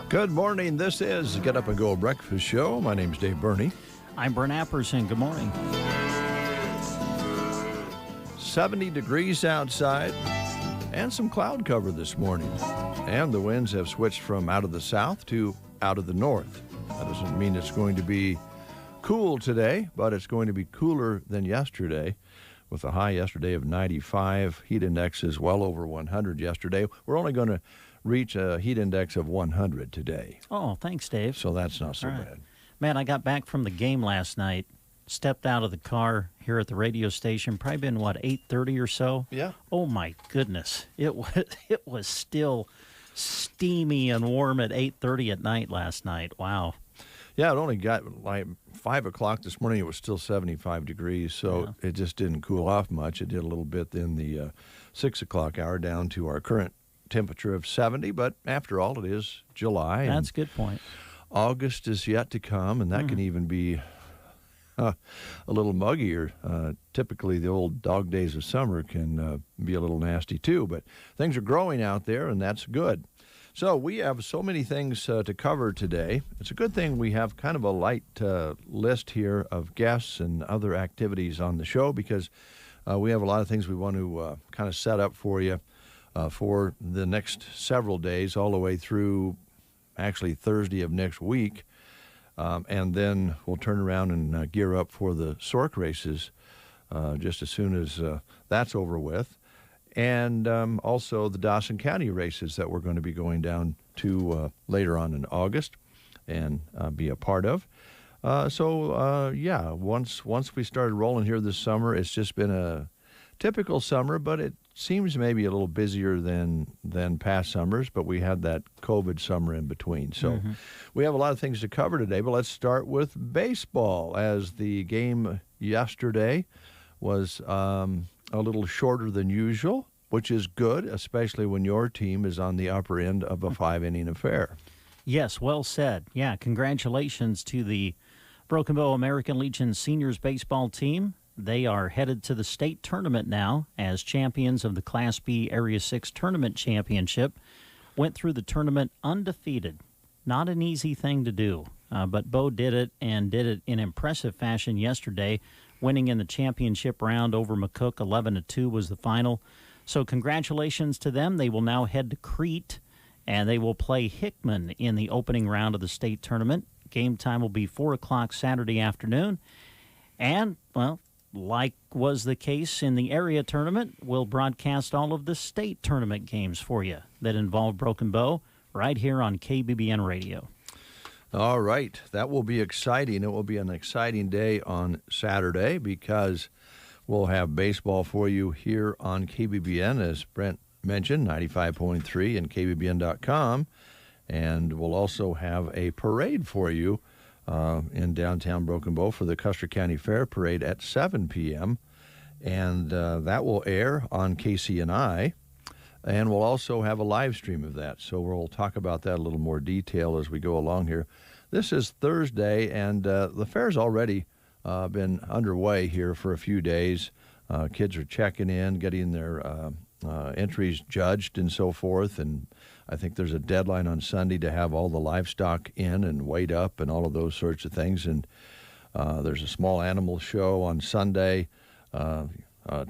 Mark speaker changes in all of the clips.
Speaker 1: Good morning. This is Get Up and Go Breakfast Show. My name's Dave Burney.
Speaker 2: I'm Brent Apperson. Good morning.
Speaker 1: 70 degrees outside and some cloud cover this morning. And the winds have switched from out of the south to out of the north. That doesn't mean it's going to be cool today, but it's going to be cooler than yesterday. With a high yesterday of 95, heat index is well over 100 yesterday. We're only going to reach a heat index of 100 today.
Speaker 2: Oh, thanks, Dave.
Speaker 1: So that's not so bad.
Speaker 2: Man, I got back from the game last night, stepped out of the car here at the radio station, probably been, 8:30 or so?
Speaker 1: Yeah.
Speaker 2: Oh, my goodness. It was still steamy and warm at 8:30 at night last night. Wow.
Speaker 1: Yeah, it only got like 5 o'clock this morning. It was still 75 degrees, so It just didn't cool off much. It did a little bit in the 6 o'clock hour down to our current temperature of 70, but after all, it is July.
Speaker 2: That's a good point.
Speaker 1: August is yet to come, and that can even be a little muggier. Typically, the old dog days of summer can be a little nasty too, but things are growing out there, and that's good. So we have so many things to cover today. It's a good thing we have kind of a light list here of guests and other activities on the show because we have a lot of things we want to kind of set up for you for the next several days, all the way through actually Thursday of next week. And then we'll turn around and gear up for the Sork races just as soon as that's over with. And also the Dawson County races that we're going to be going down to later on in August and be a part of. Once we started rolling here this summer, it's just been a typical summer, but it seems maybe a little busier than past summers, but we had that COVID summer in between. So we have a lot of things to cover today, but let's start with baseball, as the game yesterday was a little shorter than usual, which is good, especially when your team is on the upper end of a 5-inning affair.
Speaker 2: Yes, well said. Yeah, congratulations to the Broken Bow American Legion seniors baseball team. They are headed to the state tournament now as champions of the Class B Area 6 Tournament Championship. Went through the tournament undefeated. Not an easy thing to do, but Bo did it and did it in impressive fashion yesterday, winning in the championship round over McCook. 11-2 was the final. So congratulations to them. They will now head to Crete, and they will play Hickman in the opening round of the state tournament. Game time will be 4 o'clock Saturday afternoon. And, well, like was the case in the area tournament, we'll broadcast all of the state tournament games for you that involve Broken Bow right here on KBBN Radio.
Speaker 1: All right. That will be exciting. It will be an exciting day on Saturday because we'll have baseball for you here on KBBN, as Brent mentioned, 95.3 and KBBN.com. And we'll also have a parade for you in downtown Broken Bow for the Custer County Fair Parade at 7 p.m. And that will air on KCNI. And we'll also have a live stream of that. So we'll talk about that a little more detail as we go along here. This is Thursday, and the fair's already been underway here for a few days. Kids are checking in, getting their entries judged and so forth. And I think there's a deadline on Sunday to have all the livestock in and weighed up and all of those sorts of things. And there's a small animal show on Sunday.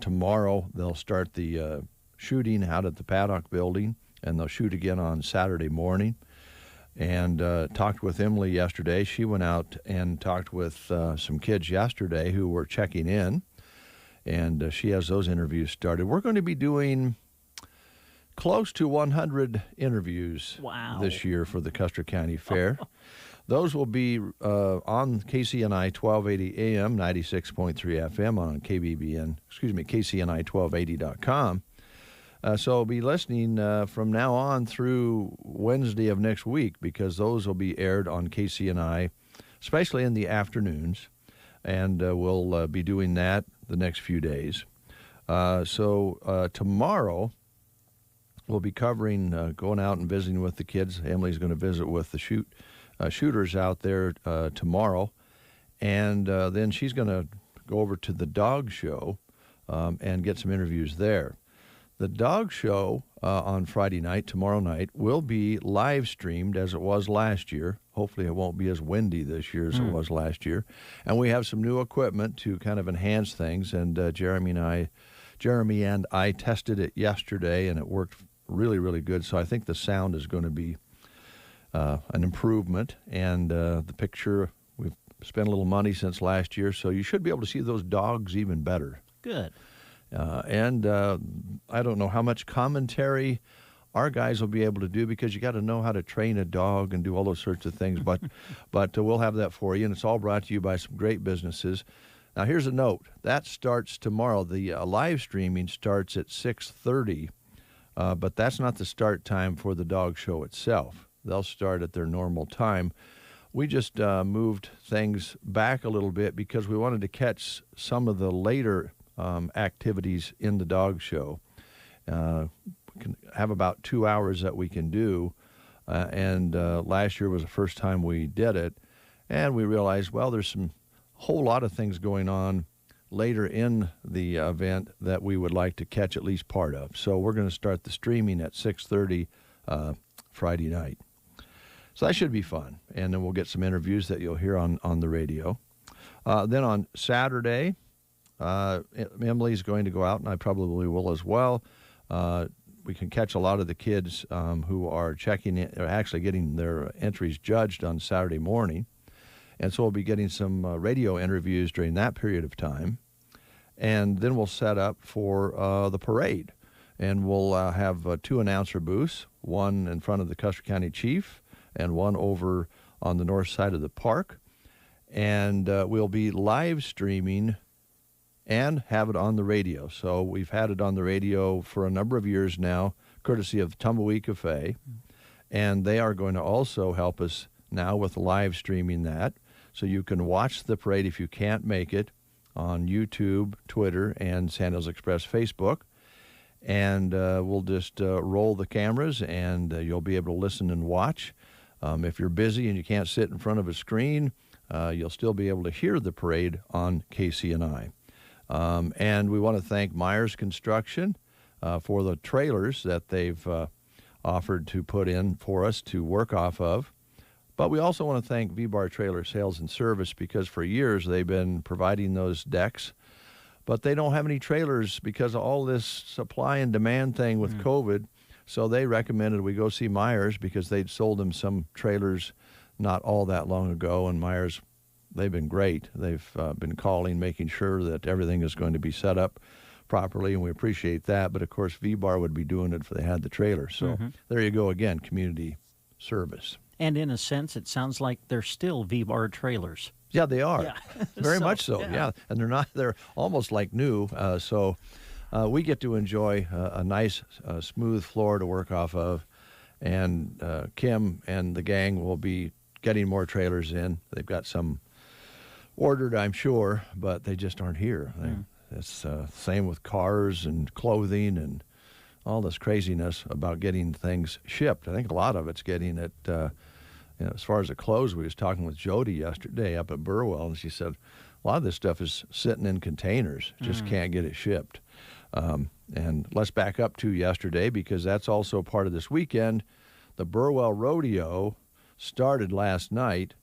Speaker 1: Tomorrow they'll start the shooting out at the Paddock building, and they'll shoot again on Saturday morning. And talked with Emily yesterday. She went out and talked with some kids yesterday who were checking in, and she has those interviews started. We're going to be doing close to 100 interviews this year for the Custer County Fair. Those will be on KCNI 1280 AM, 96.3 FM on KCNI1280.com. So be listening from now on through Wednesday of next week, because those will be aired on KCNI, especially in the afternoons. And we'll be doing that the next few days. Tomorrow we'll be covering going out and visiting with the kids. Emily's going to visit with the shooters out there tomorrow, and then she's going to go over to the dog show and get some interviews there. The dog show on Friday night, tomorrow night, will be live streamed as it was last year. Hopefully it won't be as windy this year as it was last year. And we have some new equipment to kind of enhance things. And Jeremy and I tested it yesterday, and it worked really, really good. So I think the sound is going to be an improvement. And the picture, we've spent a little money since last year, so you should be able to see those dogs even better.
Speaker 2: Good.
Speaker 1: And I don't know how much commentary our guys will be able to do, because you got to know how to train a dog and do all those sorts of things. But we'll have that for you, and it's all brought to you by some great businesses. Now, here's a note. That starts tomorrow. The live streaming starts at 6:30, but that's not the start time for the dog show itself. They'll start at their normal time. We just moved things back a little bit because we wanted to catch some of the later activities in the dog show. We can have about 2 hours that we can do, and last year was the first time we did it, and we realized, well, there's some whole lot of things going on later in the event that we would like to catch at least part of. So we're going to start the streaming at 6:30 Friday night. So that should be fun, and then we'll get some interviews that you'll hear on the radio. Then on Saturday, Emily's going to go out, and I probably will as well. We can catch a lot of the kids who are actually getting their entries judged on Saturday morning. And so we'll be getting some radio interviews during that period of time. And then we'll set up for the parade. And we'll have 2 announcer booths, one in front of the Custer County Chief and one over on the north side of the park. And we'll be live streaming and have it on the radio. So we've had it on the radio for a number of years now, courtesy of Tumbleweed Cafe. And they are going to also help us now with live streaming that. So you can watch the parade if you can't make it on YouTube, Twitter, and Sandals Express Facebook. And we'll just roll the cameras, and you'll be able to listen and watch. If you're busy and you can't sit in front of a screen, you'll still be able to hear the parade on KCNI. And we want to thank Myers Construction for the trailers that they've offered to put in for us to work off of. But we also want to thank V-Bar Trailer Sales and Service, because for years they've been providing those decks, but they don't have any trailers because of all this supply and demand thing with COVID. So they recommended we go see Myers, because they'd sold them some trailers not all that long ago, and Myers, they've been great. They've been calling, making sure that everything is going to be set up properly, and we appreciate that. But, of course, V-Bar would be doing it if they had the trailer. So there you go again, community service.
Speaker 2: And in a sense, it sounds like they're still V-Bar trailers.
Speaker 1: Yeah, they are.
Speaker 2: Yeah.
Speaker 1: Very much so, yeah. And they're almost like new. So we get to enjoy a nice, smooth floor to work off of. And Kim and the gang will be getting more trailers in. They've got some ordered, I'm sure, but they just aren't here. It's same with cars and clothing and all this craziness about getting things shipped. I think a lot of it's getting it, as far as the clothes, we was talking with Jody yesterday up at Burwell, and she said a lot of this stuff is sitting in containers, just can't get it shipped. And let's back up to yesterday, because that's also part of this weekend. The Burwell Rodeo started last night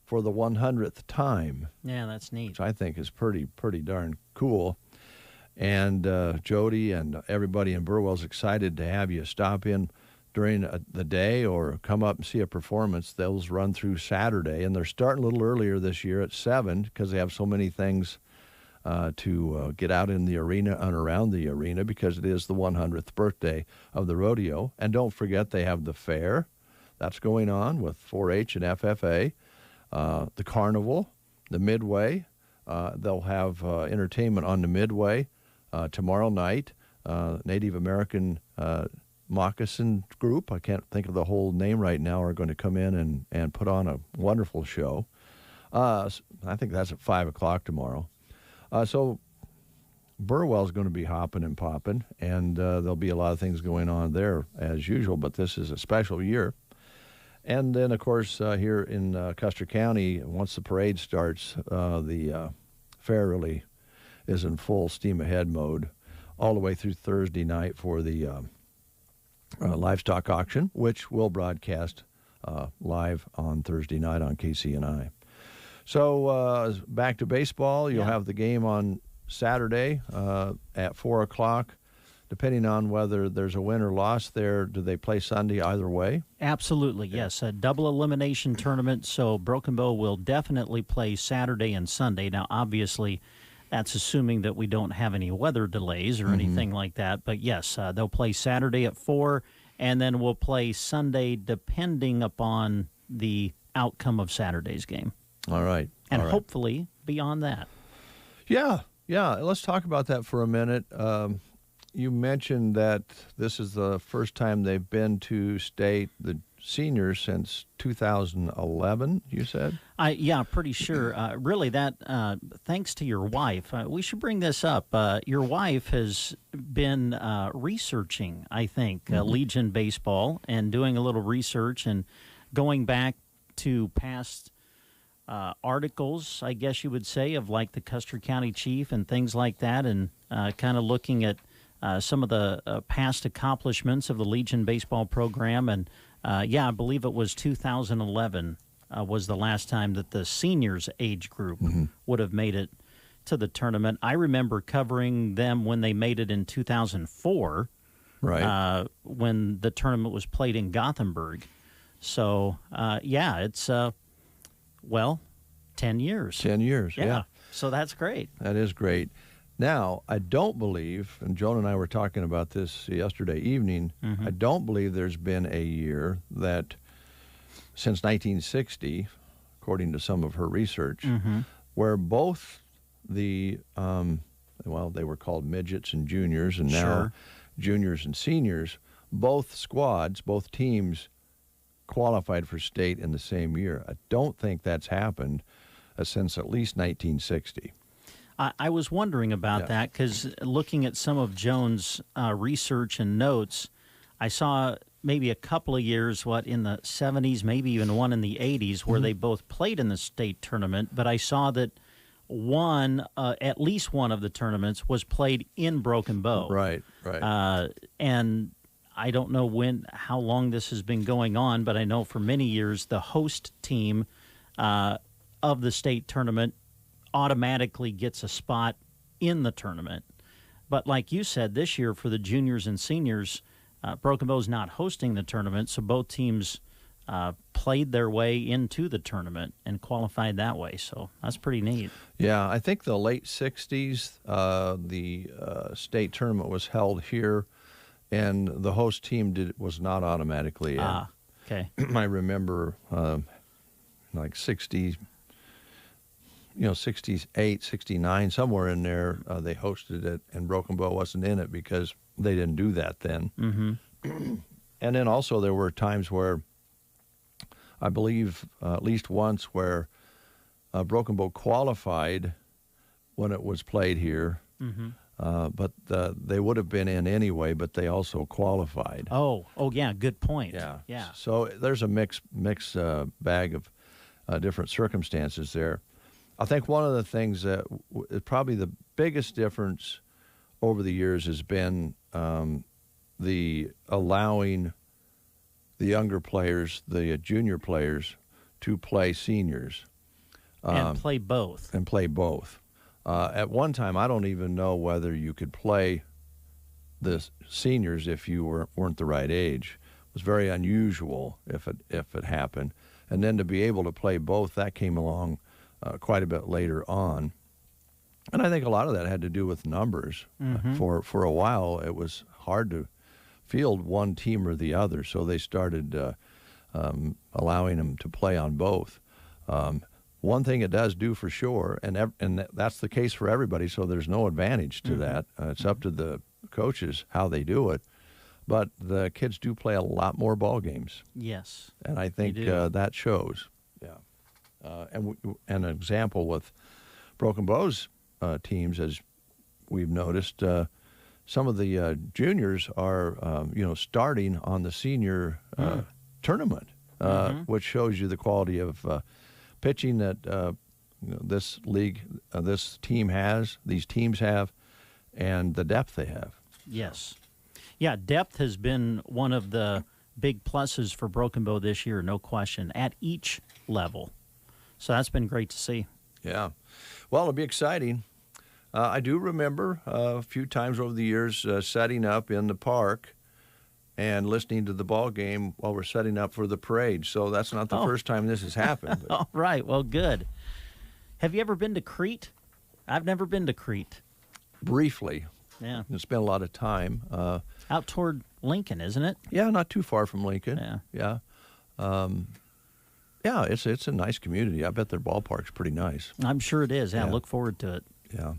Speaker 1: for the 100th time.
Speaker 2: Yeah, that's neat.
Speaker 1: Which I think is pretty darn cool. And Jody and everybody in Burwell's excited to have you stop in during the day or come up and see a performance. Those run through Saturday, and they're starting a little earlier this year at 7 because they have so many things to get out in the arena and around the arena, because it is the 100th birthday of the rodeo. And don't forget, they have the fair that's going on with 4-H and FFA, the carnival, the Midway. They'll have entertainment on the Midway tomorrow night. Native American Moccasin Group, I can't think of the whole name right now, are going to come in and put on a wonderful show. I think that's at 5 o'clock tomorrow. So Burwell's going to be hopping and popping, and there'll be a lot of things going on there as usual, but this is a special year. And then, of course, here in Custer County, once the parade starts, the fair really is in full steam ahead mode all the way through Thursday night for the livestock auction, which will broadcast live on Thursday night on KCNI. So back to baseball. You'll have the game on Saturday at 4 o'clock. Depending on whether there's a win or loss there, do they play Sunday either way?
Speaker 2: Absolutely, yes. A double elimination tournament, so Broken Bow will definitely play Saturday and Sunday. Now, obviously, that's assuming that we don't have any weather delays or anything like that. But, yes, they'll play Saturday at 4, and then we'll play Sunday depending upon the outcome of Saturday's game.
Speaker 1: All right.
Speaker 2: And hopefully beyond that.
Speaker 1: Yeah. Let's talk about that for a minute. You mentioned that this is the first time they've been to state, the seniors, since 2011, you said?
Speaker 2: Yeah, pretty sure. Really, that thanks to your wife. We should bring this up. Your wife has been researching, I think, Legion baseball and doing a little research and going back to past articles, I guess you would say, of like the Custer County Chief and things like that, and kind of looking at some of the past accomplishments of the Legion baseball program. And, I believe it was 2011 was the last time that the seniors age group would have made it to the tournament. I remember covering them when they made it in 2004,
Speaker 1: right?
Speaker 2: When the tournament was played in Gothenburg. So, it's, 10 years.
Speaker 1: 10 years, yeah.
Speaker 2: So that's great.
Speaker 1: That is great. Now, I don't believe, and Joan and I were talking about this yesterday evening, I don't believe there's been a year that, since 1960, according to some of her research, where both the, they were called midgets and juniors, and now juniors and seniors, both squads, both teams qualified for state in the same year. I don't think that's happened since at least 1960.
Speaker 2: I was wondering about that because looking at some of Joan's research and notes, I saw maybe a couple of years, in the 70s, maybe even one in the 80s, where they both played in the state tournament. But I saw that at least one of the tournaments was played in Broken Bow.
Speaker 1: Right.
Speaker 2: And I don't know how long this has been going on, but I know for many years the host team of the state tournament automatically gets a spot in the tournament. But like you said, this year for the juniors and seniors, Broken Bow's not hosting the tournament, so both teams played their way into the tournament and qualified that way. So that's pretty neat.
Speaker 1: Yeah, I think the late 60s, the state tournament was held here, and the host team was not automatically in.
Speaker 2: Okay.
Speaker 1: I remember like 60, 68, 69, somewhere in there, they hosted it, and Broken Bow wasn't in it because they didn't do that then. And then also there were times where, I believe at least once, where Broken Bow qualified when it was played here, but they would have been in anyway, but they also qualified.
Speaker 2: Oh, yeah, good point.
Speaker 1: Yeah. So there's a mixed bag of different circumstances there. I think one of the things that is probably the biggest difference over the years has been the allowing the younger players, the junior players, to play seniors.
Speaker 2: And play both.
Speaker 1: At one time, I don't even know whether you could play the seniors if you weren't the right age. It was very unusual if it happened. And then to be able to play both, that came along quite a bit later on. And I think a lot of that had to do with numbers. For a while, it was hard to field one team or the other, so they started allowing them to play on both. One thing it does do for sure, and that's the case for everybody, so there's no advantage to that. It's up to the coaches how they do it. But the kids do play a lot more ball games.
Speaker 2: Yes.
Speaker 1: And I think that shows. Yeah. And an example with Broken Bow's teams, as we've noticed. Some of the juniors are, starting on the senior tournament, which shows you the quality of pitching that this league, these teams have, and the depth they have.
Speaker 2: Yes. Yeah, depth has been one of the big pluses for Broken Bow this year, no question, at each level. So that's been great to see.
Speaker 1: Yeah. Well, it'll be exciting. I do remember a few times over the years setting up in the park and listening to the ball game while we're setting up for the parade. So that's not the first time this has happened.
Speaker 2: All right. Well, good. Have you ever been to Crete? I've never been to Crete.
Speaker 1: Briefly.
Speaker 2: Yeah.
Speaker 1: It's been a lot of time.
Speaker 2: Out toward Lincoln, isn't it?
Speaker 1: Yeah, not too far from Lincoln.
Speaker 2: Yeah.
Speaker 1: Yeah, it's a nice community. I bet their ballpark's pretty nice.
Speaker 2: I'm sure it is. Yeah. Look forward to it.
Speaker 1: Yeah.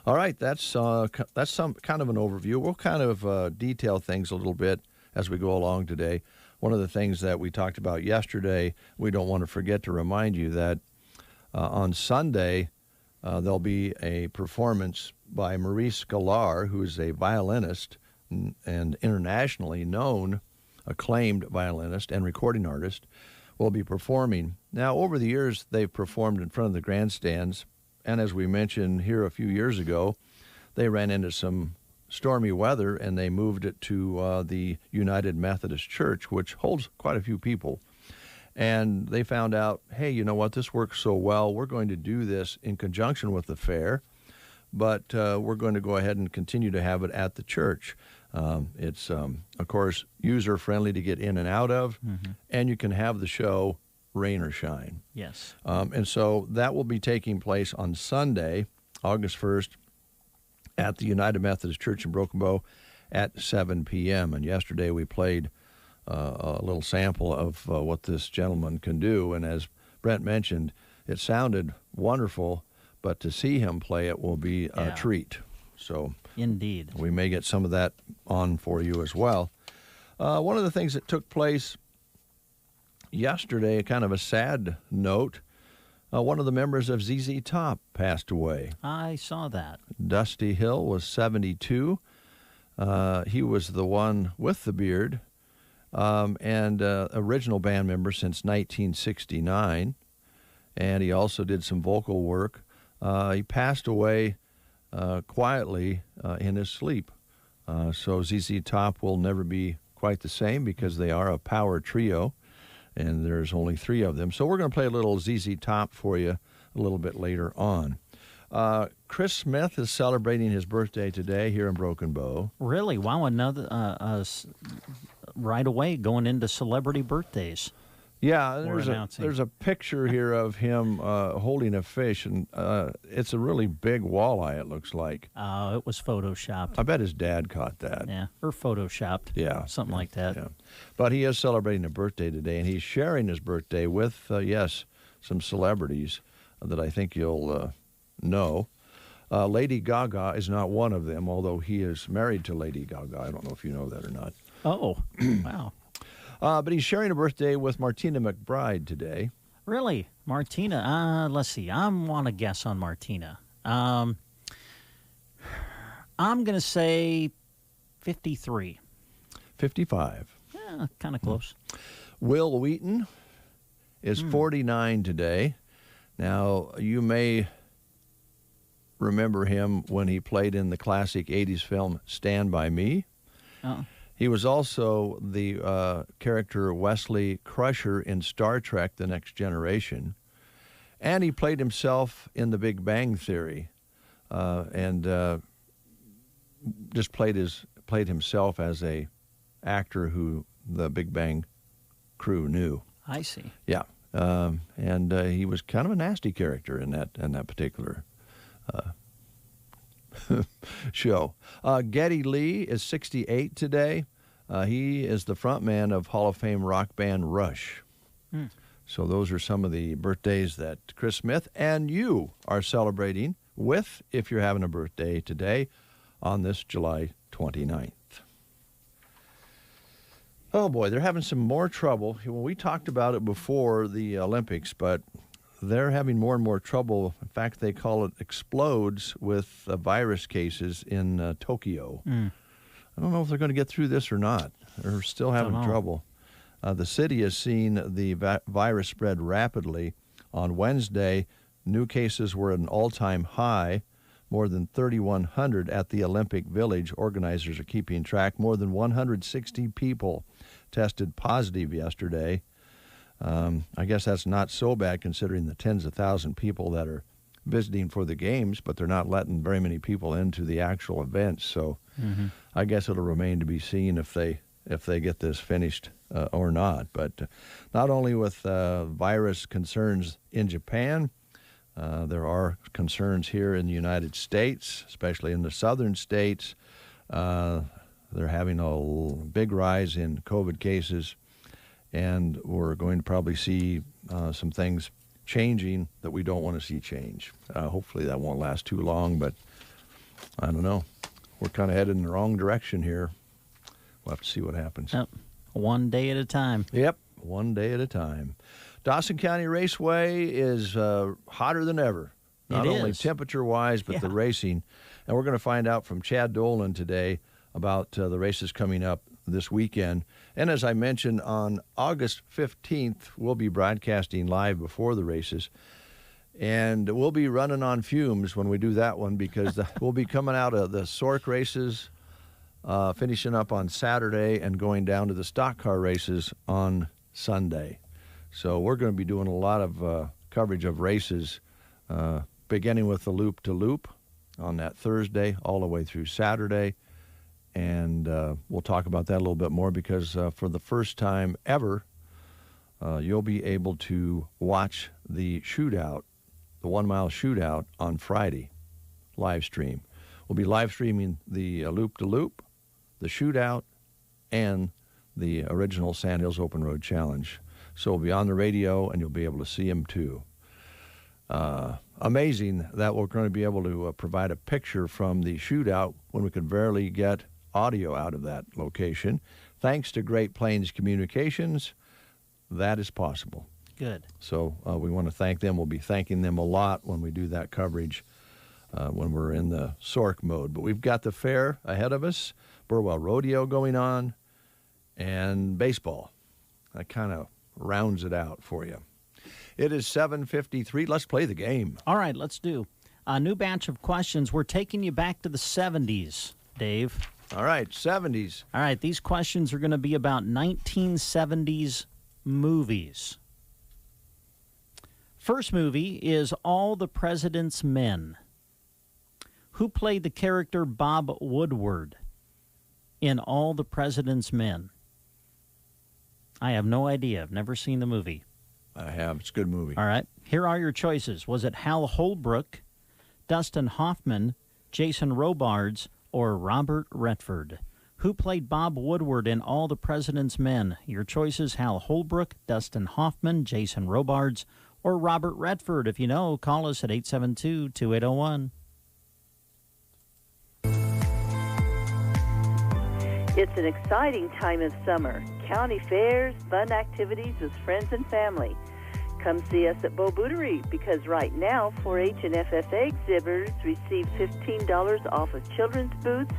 Speaker 1: All right, that's some kind of an overview. We'll kind of detail things a little bit as we go along today. One of the things that we talked about yesterday, we don't want to forget to remind you that on Sunday there'll be a performance by Maurice Galar, who is a violinist and internationally known, acclaimed violinist and recording artist, will be performing. Now, over the years, they've performed in front of the grandstands, and as we mentioned here a few years ago, they ran into some stormy weather, and they moved it to the United Methodist Church, which holds quite a few people. And they found out, hey, you know what, this works so well, we're going to do this in conjunction with the fair, but we're going to go ahead and continue to have it at the church. It's, of course, user-friendly to get in and out of, and you can have the show rain or shine.
Speaker 2: Yes.
Speaker 1: And so that will be taking place on Sunday, August 1st, at the United Methodist Church in Broken Bow at 7 p.m. And yesterday we played a little sample of what this gentleman can do. And as Brent mentioned, it sounded wonderful, but to see him play it will be a treat. So
Speaker 2: indeed,
Speaker 1: we may get some of that on for you as well. One of the things that took place yesterday, kind of a sad note, one of the members of ZZ Top passed away.
Speaker 2: I saw that.
Speaker 1: Dusty Hill was 72. He was the one with the beard and original band member since 1969. And he also did some vocal work. He passed away quietly in his sleep. So ZZ Top will never be quite the same because they are a power trio, and there's only 3 of them. So we're going to play a little ZZ Top for you a little bit later on. Chris Smith is celebrating his birthday today here in Broken Bow.
Speaker 2: Really? Wow, another right away going into celebrity birthdays.
Speaker 1: Yeah, there's a picture here of him holding a fish, and it's a really big walleye, it looks like.
Speaker 2: Oh, it was photoshopped.
Speaker 1: I bet his dad caught that.
Speaker 2: Yeah, or photoshopped.
Speaker 1: Yeah.
Speaker 2: Something like that.
Speaker 1: Yeah. But he is celebrating a birthday today, and he's sharing his birthday with, some celebrities that I think you'll know. Lady Gaga is not one of them, although he is married to Lady Gaga. I don't know if you know that or not.
Speaker 2: Oh, wow.
Speaker 1: But he's sharing a birthday with Martina McBride today.
Speaker 2: Really? Martina? Let's see. I want to guess on Martina. I'm going to say 53.
Speaker 1: 55.
Speaker 2: Yeah, kind of close.
Speaker 1: Will Wheaton is 49 today. Now, you may remember him when he played in the classic 80s film Stand By Me.
Speaker 2: Oh.
Speaker 1: He was also the character Wesley Crusher in Star Trek: The Next Generation. And he played himself in The Big Bang Theory and just played himself as a actor who the Big Bang crew knew.
Speaker 2: I see.
Speaker 1: Yeah. And he was kind of a nasty character in that particular show. Geddy Lee is 68 today. He is the frontman of Hall of Fame rock band Rush. So those are some of the birthdays that Chris Smith and you are celebrating with, if you're having a birthday today on this July 29th. Oh boy, they're having some more trouble. Well, we talked about it before the Olympics, but they're having more and more trouble. In fact, they call it explodes with virus cases in Tokyo. I don't know if they're going to get through this or not. They're still having trouble. The city has seen the virus spread rapidly. On Wednesday, new cases were at an all-time high, more than 3,100 at the Olympic Village. Organizers are keeping track. More than 160 people tested positive yesterday. I guess that's not so bad considering the tens of thousands of people that are visiting for the games, but they're not letting very many people into the actual events. So I guess it'll remain to be seen if they get this finished or not. But not only with virus concerns in Japan, there are concerns here in the United States, especially in the southern states. They're having a big rise in COVID cases, and we're going to probably see some things changing that we don't want to see change. Hopefully that won't last too long, but I don't know. We're kind of headed in the wrong direction here. We'll have to see what happens.
Speaker 2: Yep. One day at a time.
Speaker 1: Yep, one day at a time. Dawson County Raceway is hotter than ever. Not only temperature-wise, but the racing. And we're going to find out from Chad Dolan today about the races coming up this weekend. And as I mentioned, on August 15th, we'll be broadcasting live before the races. And we'll be running on fumes when we do that one because we'll be coming out of the Sork races, finishing up on Saturday and going down to the stock car races on Sunday. So we're going to be doing a lot of coverage of races, beginning with the loop-to-loop on that Thursday all the way through Saturday. And we'll talk about that a little bit more because for the first time ever, you'll be able to watch the shootout, the 1 mile shootout on Friday, live stream. We'll be live streaming the loop-to-loop, the shootout, and the original Sand Hills Open Road Challenge. So we'll be on the radio, and you'll be able to see them too. Amazing that we're going to be able to provide a picture from the shootout when we could barely get audio out of that location. Thanks to Great Plains Communications, that is possible.
Speaker 2: Good.
Speaker 1: So we want to thank them. We'll be thanking them a lot when we do that coverage when we're in the Sork mode. But we've got the fair ahead of us, Burwell Rodeo going on, and baseball. That kind of rounds it out for you. It is 7:53. Let's play the game.
Speaker 2: All right, let's do a new batch of questions. We're taking you back to the 70s, Dave.
Speaker 1: All right, 70s.
Speaker 2: All right, these questions are going to be about 1970s movies. First movie is All the President's Men. Who played the character Bob Woodward in All the President's Men? I have no idea. I've never seen the movie.
Speaker 1: I have. It's a good movie.
Speaker 2: All right. Here are your choices. Was it Hal Holbrook, Dustin Hoffman, Jason Robards, or Robert Redford? Who played Bob Woodward in All the President's Men? Your choices: Hal Holbrook, Dustin Hoffman, Jason Robards, or Robert Redford. If you know, call us at 872-2801.
Speaker 3: It's an exciting time of summer. County fairs, fun activities with friends and family. Come see us at Bo Bootery because right now 4-H and FFA exhibitors receive $15 off of children's boots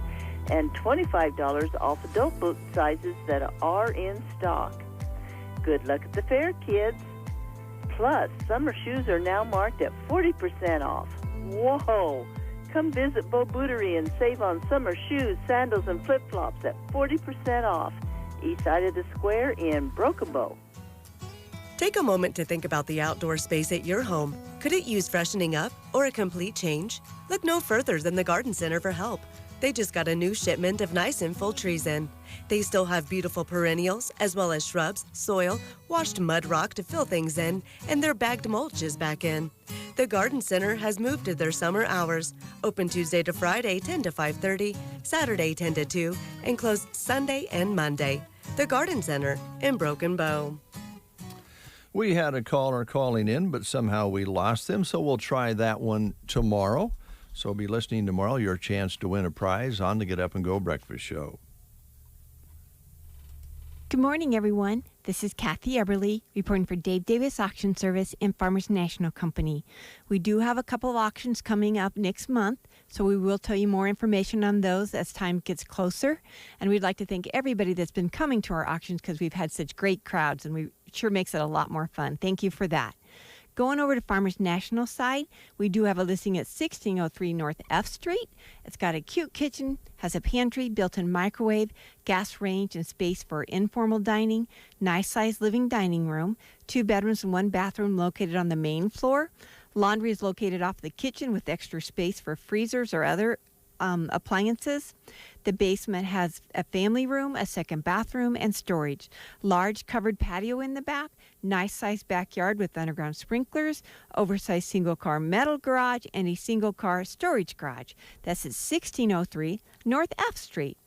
Speaker 3: and $25 off adult boot sizes that are in stock. Good luck at the fair, kids. Plus, summer shoes are now marked at 40% off. Whoa! Come visit Bo Bootery and save on summer shoes, sandals, and flip-flops at 40% off. East side of the square in Broken Bow.
Speaker 4: Take a moment to think about the outdoor space at your home. Could it use freshening up or a complete change? Look no further than the Garden Center for help. They just got a new shipment of nice and full trees in. They still have beautiful perennials, as well as shrubs, soil, washed mud rock to fill things in, and their bagged mulch is back in. The Garden Center has moved to their summer hours, open Tuesday to Friday 10 to 5:30, Saturday 10 to 2, and closed Sunday and Monday. The Garden Center in Broken Bow.
Speaker 1: We had a caller calling in, but somehow we lost them, so we'll try that one tomorrow. So be listening tomorrow, your chance to win a prize on the Get Up and Go Breakfast Show.
Speaker 5: Good morning, everyone. This is Kathy Eberly reporting for Dave Davis Auction Service and Farmers National Company. We do have a couple of auctions coming up next month, so we will tell you more information on those as time gets closer. And we'd like to thank everybody that's been coming to our auctions because we've had such great crowds, and we sure makes it a lot more fun. Thank you for that. Going over to Farmers National side, we do have a listing at 1603 North F Street. It's got a cute kitchen, has a pantry, built-in microwave, gas range, and space for informal dining, nice-sized living dining room, 2 bedrooms and 1 bathroom located on the main floor. Laundry is located off the kitchen with extra space for freezers or other appliances. The basement has a family room, a second bathroom, and storage. Large covered patio in the back, nice-sized backyard with underground sprinklers, oversized single-car metal garage, and a single-car storage garage. That's at 1603 North F Street.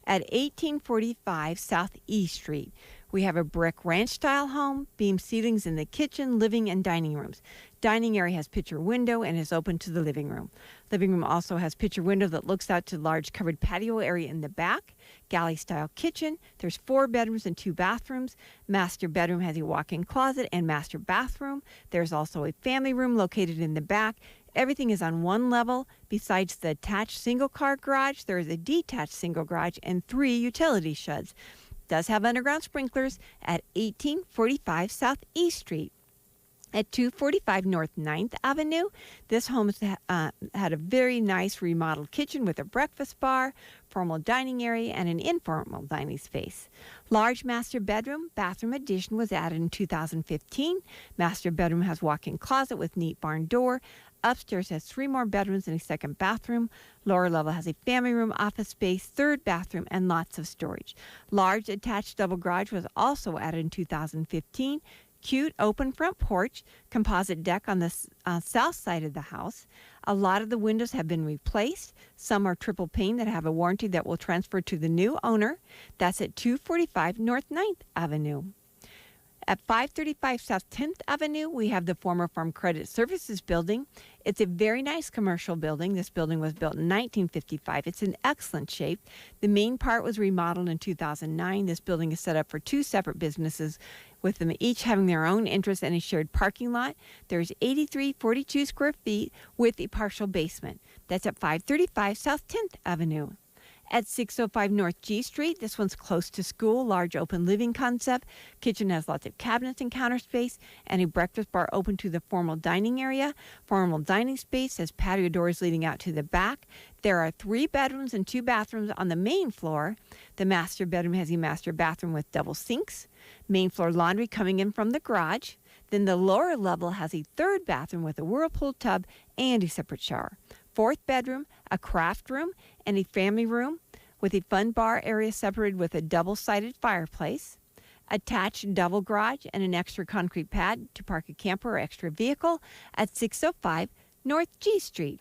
Speaker 5: At 1845 South E Street, we have a brick ranch-style home, beam ceilings in the kitchen, living, and dining rooms. Dining area has picture window and is open to the living room. Living room also has picture window that looks out to large covered patio area in the back. Galley-style kitchen. There's 4 bedrooms and 2 bathrooms. Master bedroom has a walk-in closet and master bathroom. There's also a family room located in the back. Everything is on one level. Besides the attached single-car garage, there is a detached single garage and 3 utility sheds. Does have underground sprinklers at 1845 South E Street. At 245 North 9th Avenue, this home had a very nice remodeled kitchen with a breakfast bar, formal dining area, and an informal dining space. Large master bedroom, bathroom addition was added in 2015. Master bedroom has walk-in closet with neat barn door. Upstairs has 3 more bedrooms and a second bathroom. Lower level has a family room, office space, third bathroom, and lots of storage. Large attached double garage was also added in 2015. Cute open front porch, composite deck on the south side of the house. A lot of the windows have been replaced. Some are triple pane that have a warranty that will transfer to the new owner. That's at 245 North 9th Avenue. At 535 South 10th Avenue, we have the former Farm Credit Services building. It's a very nice commercial building. This building was built in 1955. It's in excellent shape. The main part was remodeled in 2009. This building is set up for 2 separate businesses, with them each having their own interests and a shared parking lot. There's 8342 square feet with a partial basement. That's at 535 South 10th Avenue. At 605 North G Street, this one's close to school, large open living concept. Kitchen has lots of cabinets and counter space, and a breakfast bar open to the formal dining area. Formal dining space has patio doors leading out to the back. There are 3 bedrooms and 2 bathrooms on the main floor. The master bedroom has a master bathroom with double sinks. Main floor laundry coming in from the garage. Then the lower level has a 3rd bathroom with a whirlpool tub and a separate shower. 4th bedroom, a craft room, and a family room with a fun bar area separated with a double-sided fireplace. Attached double garage and an extra concrete pad to park a camper or extra vehicle at 605 North G Street.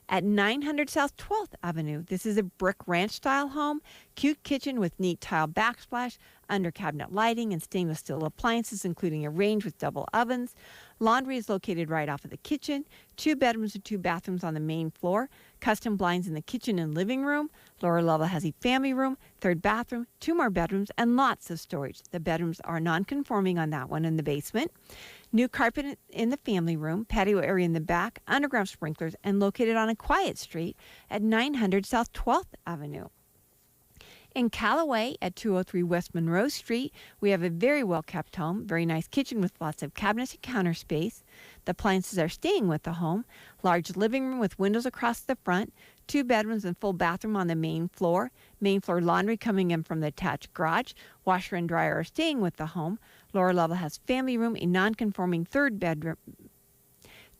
Speaker 5: At 900 South 12th Avenue, this is a brick ranch-style home, cute kitchen with neat tile backsplash, under-cabinet lighting, and stainless steel appliances, including a range with double ovens. Laundry is located right off of the kitchen. 2 bedrooms and 2 bathrooms on the main floor. Custom blinds in the kitchen and living room. Lower level has a family room, 3rd bathroom, 2 more bedrooms, and lots of storage. The bedrooms are non-conforming on that one in the basement. New carpet in the family room, patio area in the back, underground sprinklers, and located on a quiet street at 900 South 12th Avenue. In Callaway at 203 West Monroe Street, we have a very well-kept home, very nice kitchen with lots of cabinets and counter space. The appliances are staying with the home. Large living room with windows across the front, 2 bedrooms and full bathroom on the main floor. Main floor laundry coming in from the attached garage. Washer and dryer are staying with the home. Lower level has family room, a non-conforming 3rd bedroom,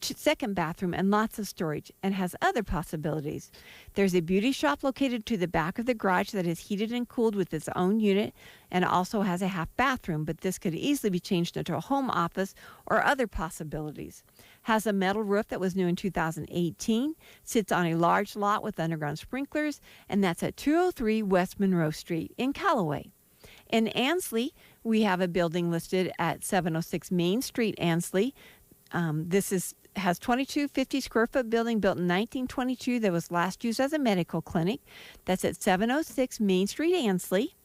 Speaker 5: 2nd bathroom, and lots of storage, and has other possibilities. There's a beauty shop located to the back of the garage that is heated and cooled with its own unit, and also has a half bathroom, but this could easily be changed into a home office or other possibilities. Has a metal roof that was new in 2018, sits on a large lot with underground sprinklers, and that's at 203 West Monroe Street in Callaway. In Ansley, we have a building listed at 706 Main Street, Ansley. This has 2250 square foot building built in 1922 that was last used as a medical clinic. That's at 706 Main Street, Ansley.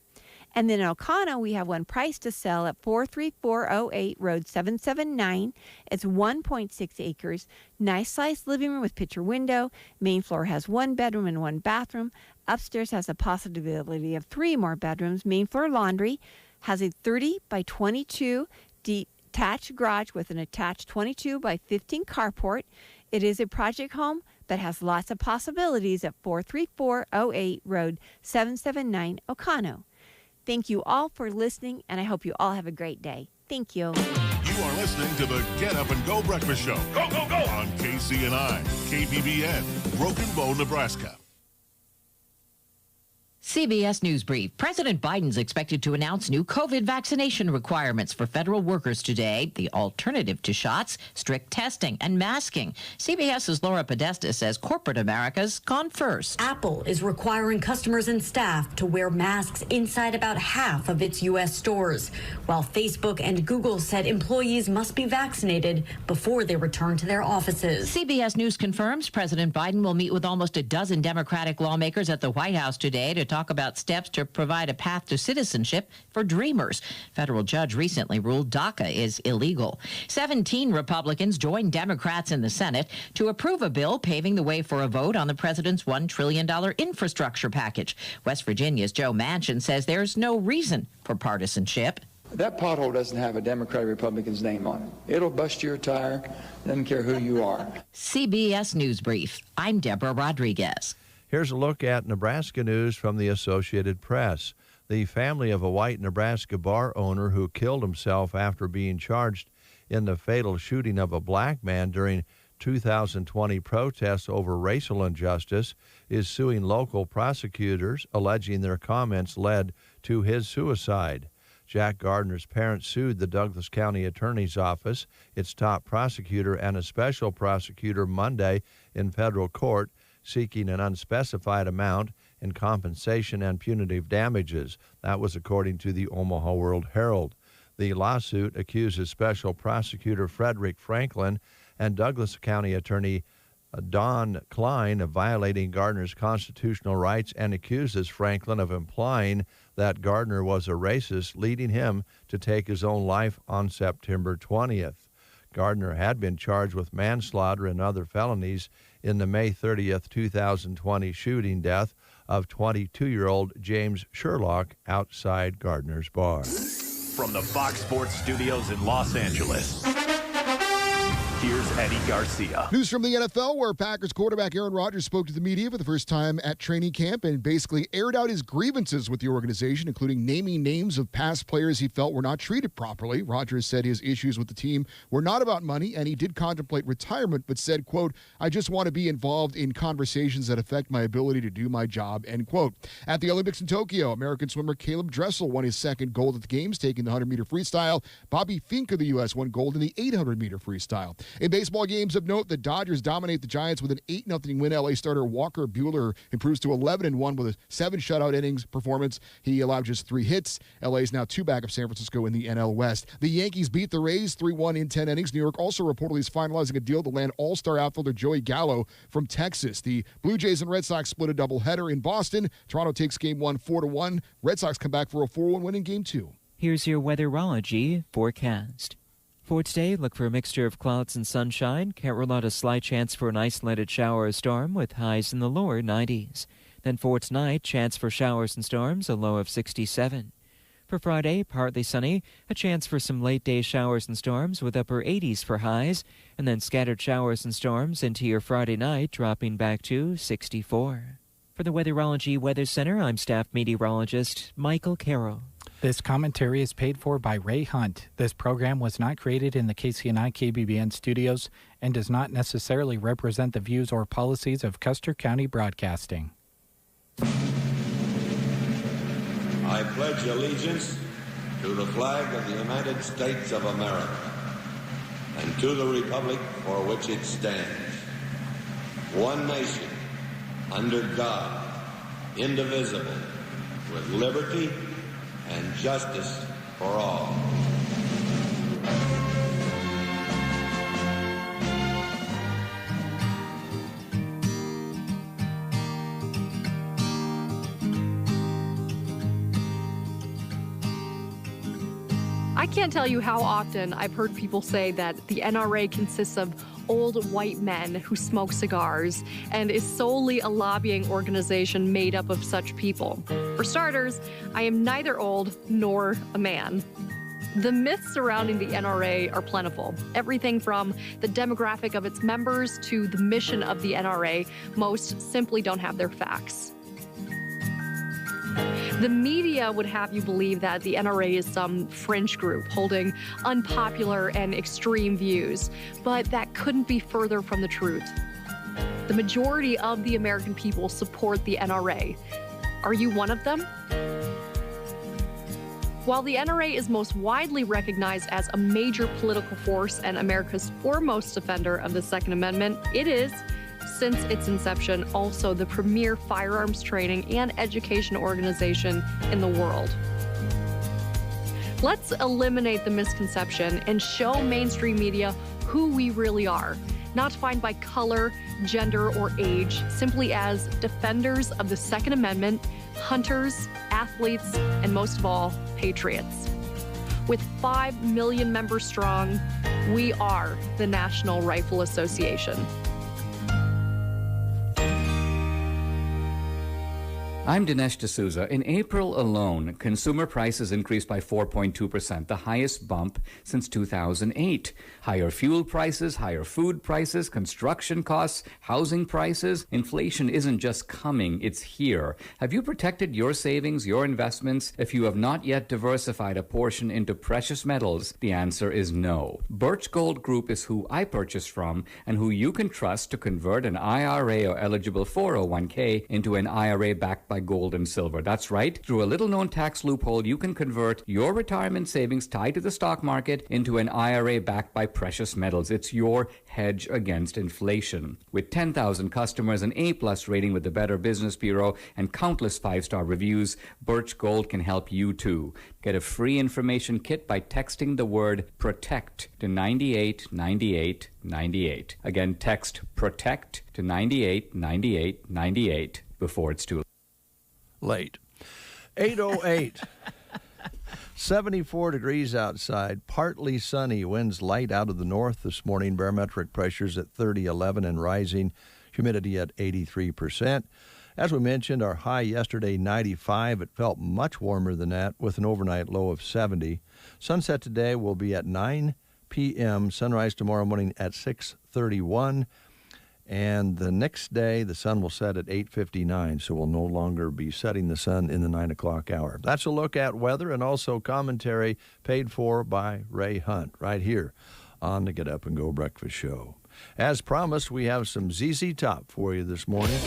Speaker 5: And then in Oconto, we have one price to sell at 43408 Road 779. It's 1.6 acres. Nice sized living room with picture window. Main floor has 1 bedroom and 1 bathroom. Upstairs has a possibility of 3 more bedrooms. Main floor laundry has a 30 by 22 detached garage with an attached 22 by 15 carport. It is a project home that has lots of possibilities at 43408 Road 779 Oconto. Thank you all for listening, and I hope you all have a great day. Thank you.
Speaker 6: You are listening to the Get Up and Go Breakfast Show. Go, go, go! On KCNI, KBBN, Broken Bow, Nebraska.
Speaker 7: CBS News Brief. President Biden's expected to announce new COVID vaccination requirements for federal workers today. The alternative to shots, strict testing and masking. CBS's Laura Podesta says corporate America's gone first.
Speaker 8: Apple is requiring customers and staff to wear masks inside about half of its U.S. stores, while Facebook and Google said employees must be vaccinated before they return to their offices.
Speaker 7: CBS News confirms President Biden will meet with almost a dozen Democratic lawmakers at the White House today to talk about steps to provide a path to citizenship for dreamers. Federal judge recently ruled DACA is illegal. 17 Republicans joined Democrats in the Senate to approve a bill paving the way for a vote on the president's $1 trillion infrastructure package. West Virginia's Joe Manchin says there's no reason for partisanship.
Speaker 9: That pothole doesn't have a Democrat or Republican's name on it. It'll bust your tire. Doesn't care who you are.
Speaker 7: CBS News Brief. I'm Deborah Rodriguez.
Speaker 1: Here's a look at Nebraska news from the Associated Press. The family of a white Nebraska bar owner who killed himself after being charged in the fatal shooting of a black man during 2020 protests over racial injustice is suing local prosecutors, alleging their comments led to his suicide. Jack Gardner's parents sued the Douglas County Attorney's Office, its top prosecutor, and a special prosecutor Monday in federal court, seeking an unspecified amount in compensation and punitive damages. That was according to the Omaha World Herald. The lawsuit accuses Special Prosecutor Frederick Franklin and Douglas County Attorney Don Klein of violating Gardner's constitutional rights and accuses Franklin of implying that Gardner was a racist, leading him to take his own life on September 20th. Gardner had been charged with manslaughter and other felonies in the May 30th, 2020 shooting death of 22-year-old James Sherlock outside Gardner's bar.
Speaker 10: From the Fox Sports Studios in Los Angeles, here's Eddie Garcia.
Speaker 11: News from the NFL, where Packers quarterback Aaron Rodgers spoke to the media for the first time at training camp and basically aired out his grievances with the organization, including naming names of past players he felt were not treated properly. Rodgers said his issues with the team were not about money, and he did contemplate retirement, but said, quote, "I just want to be involved in conversations that affect my ability to do my job," end quote. At the Olympics in Tokyo, American swimmer Caleb Dressel won his second gold at the Games, taking the 100-meter freestyle. Bobby Fink of the U.S. won gold in the 800-meter freestyle. In baseball games of note, the Dodgers dominate the Giants with an 8-0 win. LA starter Walker Buehler improves to 11-1 with a 7 shutout innings performance. He allowed just 3 hits. LA is now 2 back of San Francisco in the NL West. The Yankees beat the Rays 3-1 in 10 innings. New York also reportedly is finalizing a deal to land all-star outfielder Joey Gallo from Texas. The Blue Jays and Red Sox split a doubleheader in Boston. Toronto takes Game 1 4-1. Red Sox come back for a 4-1 win in Game 2.
Speaker 12: Here's your weatherology forecast. For today, look for a mixture of clouds and sunshine. Can't rule out a slight chance for an isolated shower or storm with highs in the lower 90s. Then for tonight, chance for showers and storms, a low of 67. For Friday, partly sunny, a chance for some late-day showers and storms with upper 80s for highs, and then scattered showers and storms into your Friday night, dropping back to 64. For the Weatherology Weather Center, I'm staff meteorologist Michael Carroll.
Speaker 13: This commentary is paid for by Ray Hunt. This program was not created in the KCNI KBBN studios and does not necessarily represent the views or policies of Custer County Broadcasting.
Speaker 14: I pledge allegiance to the flag of the United States of America and to the republic for which it stands, one nation, under God, indivisible, with liberty and justice for all.
Speaker 15: I can't tell you how often I've heard people say that the NRA consists of old white men who smoke cigars and is solely a lobbying organization made up of such people. For starters, I am neither old nor a man. The myths surrounding the NRA are plentiful. Everything from the demographic of its members to the mission of the NRA, most simply don't have their facts. The media would have you believe that the NRA is some fringe group holding unpopular and extreme views, but that couldn't be further from the truth. The majority of the American people support the NRA. Are you one of them? While the NRA is most widely recognized as a major political force and America's foremost defender of the Second Amendment, it is, since its inception, also the premier firearms training and education organization in the world. Let's eliminate the misconception and show mainstream media who we really are, not defined by color, gender, or age, simply as defenders of the Second Amendment, hunters, athletes, and most of all, patriots. With 5 million members strong, we are the National Rifle Association.
Speaker 16: I'm Dinesh D'Souza. In April alone, consumer prices increased by 4.2%, the highest bump since 2008. Higher fuel prices, higher food prices, construction costs, housing prices. Inflation isn't just coming, it's here. Have you protected your savings, your investments? If you have not yet diversified a portion into precious metals, the answer is no. Birch Gold Group is who I purchased from and who you can trust to convert an IRA or eligible 401k into an IRA backed by gold and silver. That's right. Through a little-known tax loophole, you can convert your retirement savings tied to the stock market into an IRA backed by precious metals. It's your hedge against inflation. With 10,000 customers, an A-plus rating with the Better Business Bureau, and countless 5-star reviews, Birch Gold can help you too. Get a free information kit by texting the word PROTECT to 989898. Again, text PROTECT to 989898 before it's too
Speaker 1: late. 8:08. 74 degrees outside, partly sunny, winds light out of the north this morning, barometric pressures at 30.11 and rising, humidity at 83%. As we mentioned, our high yesterday, 95. It felt much warmer than that with an overnight low of 70. Sunset today will be at 9 p.m., sunrise tomorrow morning at 6:31. And the next day, the sun will set at 8:59, so we'll no longer be setting the sun in the 9 o'clock hour. That's a look at weather and also commentary paid for by Ray Hunt right here on the Get Up and Go Breakfast Show. As promised, we have some ZZ Top for you this morning.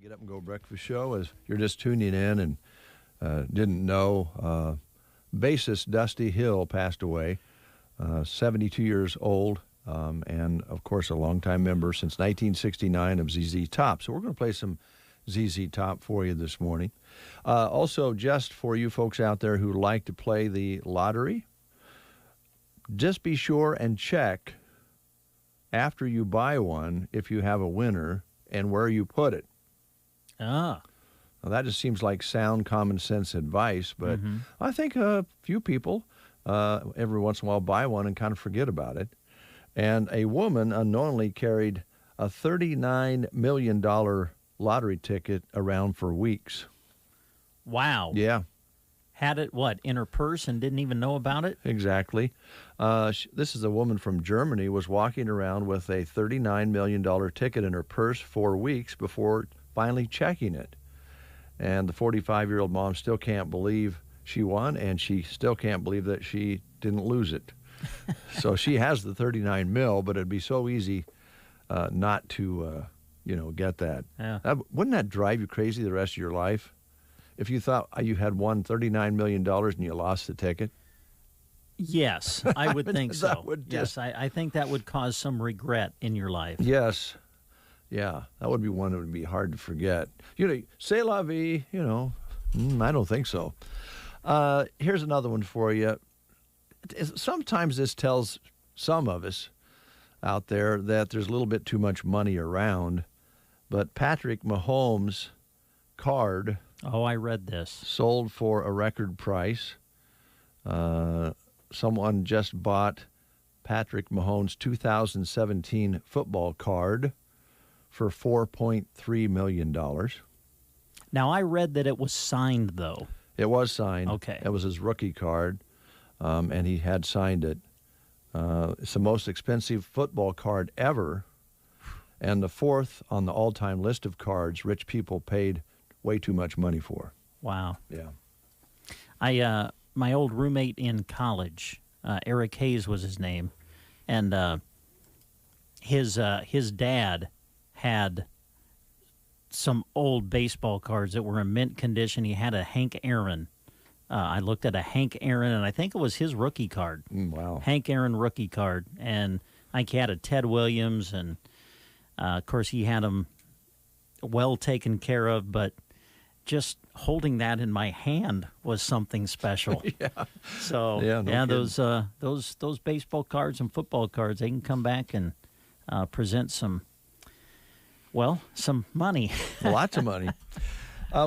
Speaker 1: Get Up and Go Breakfast Show. As you're just tuning in and didn't know, bassist Dusty Hill passed away, 72 years old, and, of course, a longtime member since 1969 of ZZ Top. So we're going to play some ZZ Top for you this morning. Also, just for you folks out there who like to play the lottery, just be sure and check after you buy one if you have a winner and where you put it. Now, that just seems like sound common sense advice, but I think a few people every once in a while buy one and kind of forget about it. And a woman unknowingly carried a $39 million lottery ticket around for weeks.
Speaker 2: Wow.
Speaker 1: Yeah.
Speaker 2: Had it, in her purse and didn't even know about it?
Speaker 1: Exactly. This is a woman from Germany, was walking around with a $39 million ticket in her purse for weeks before finally checking it. And the 45-year-old mom still can't believe she won, and she still can't believe that she didn't lose it. So she has the 39 mil, but it'd be so easy not to, get that.
Speaker 2: Yeah.
Speaker 1: Wouldn't that drive you crazy the rest of your life? If you thought you had won $39 million and you lost the ticket?
Speaker 2: Yes, I would think so. Yes, I think that would cause some regret in your life.
Speaker 1: Yes. Yeah, that would be one that would be hard to forget. C'est la vie, I don't think so. Here's another one for you. Sometimes this tells some of us out there that there's a little bit too much money around, but Patrick Mahomes' card...
Speaker 2: Oh, I read this.
Speaker 1: Sold for a record price. Someone just bought Patrick Mahomes' 2017 football card for $4.3 million.
Speaker 2: Now, I read that it was signed, though.
Speaker 1: It was signed.
Speaker 2: Okay.
Speaker 1: It was his rookie card, and he had signed it. It's the most expensive football card ever, and the fourth on the all-time list of cards rich people paid way too much money for.
Speaker 2: Wow.
Speaker 1: Yeah.
Speaker 2: My old roommate in college, Eric Hayes was his name, and his dad had some old baseball cards that were in mint condition. He had a Hank Aaron. I looked at a Hank Aaron, and I think it was his rookie card.
Speaker 1: Wow.
Speaker 2: Hank Aaron rookie card. And I think he had a Ted Williams, and, of course, he had them well taken care of, but just holding that in my hand was something special.
Speaker 1: Yeah.
Speaker 2: So, those baseball cards and football cards, they can come back and present some money.
Speaker 1: Lots of money.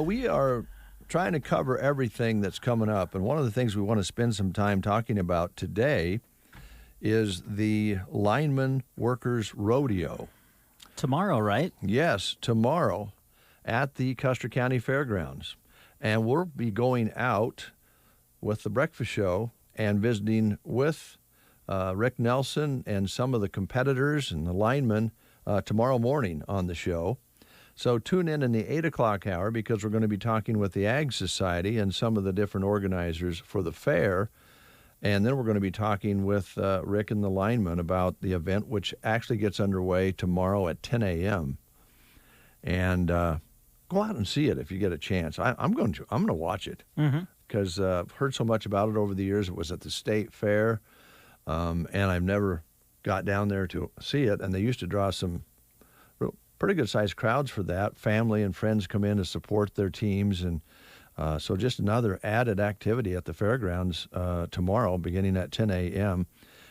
Speaker 1: We are trying to cover everything that's coming up, and one of the things we want to spend some time talking about today is the Lineman Workers Rodeo.
Speaker 2: Tomorrow, right?
Speaker 1: Yes, tomorrow at the Custer County Fairgrounds. And we'll be going out with the breakfast show and visiting with Rick Nelson and some of the competitors and the linemen tomorrow morning on the show. So tune in the 8 o'clock hour because we're going to be talking with the Ag Society and some of the different organizers for the fair. And then we're going to be talking with Rick and the linemen about the event, which actually gets underway tomorrow at 10 a.m. And go out and see it if you get a chance. I'm going to watch it because I've heard so much about it over the years. It was at the state fair, and I've never got down there to see it. And they used to draw some pretty good-sized crowds for that. Family and friends come in to support their teams, and so just another added activity at the fairgrounds tomorrow, beginning at 10 a.m.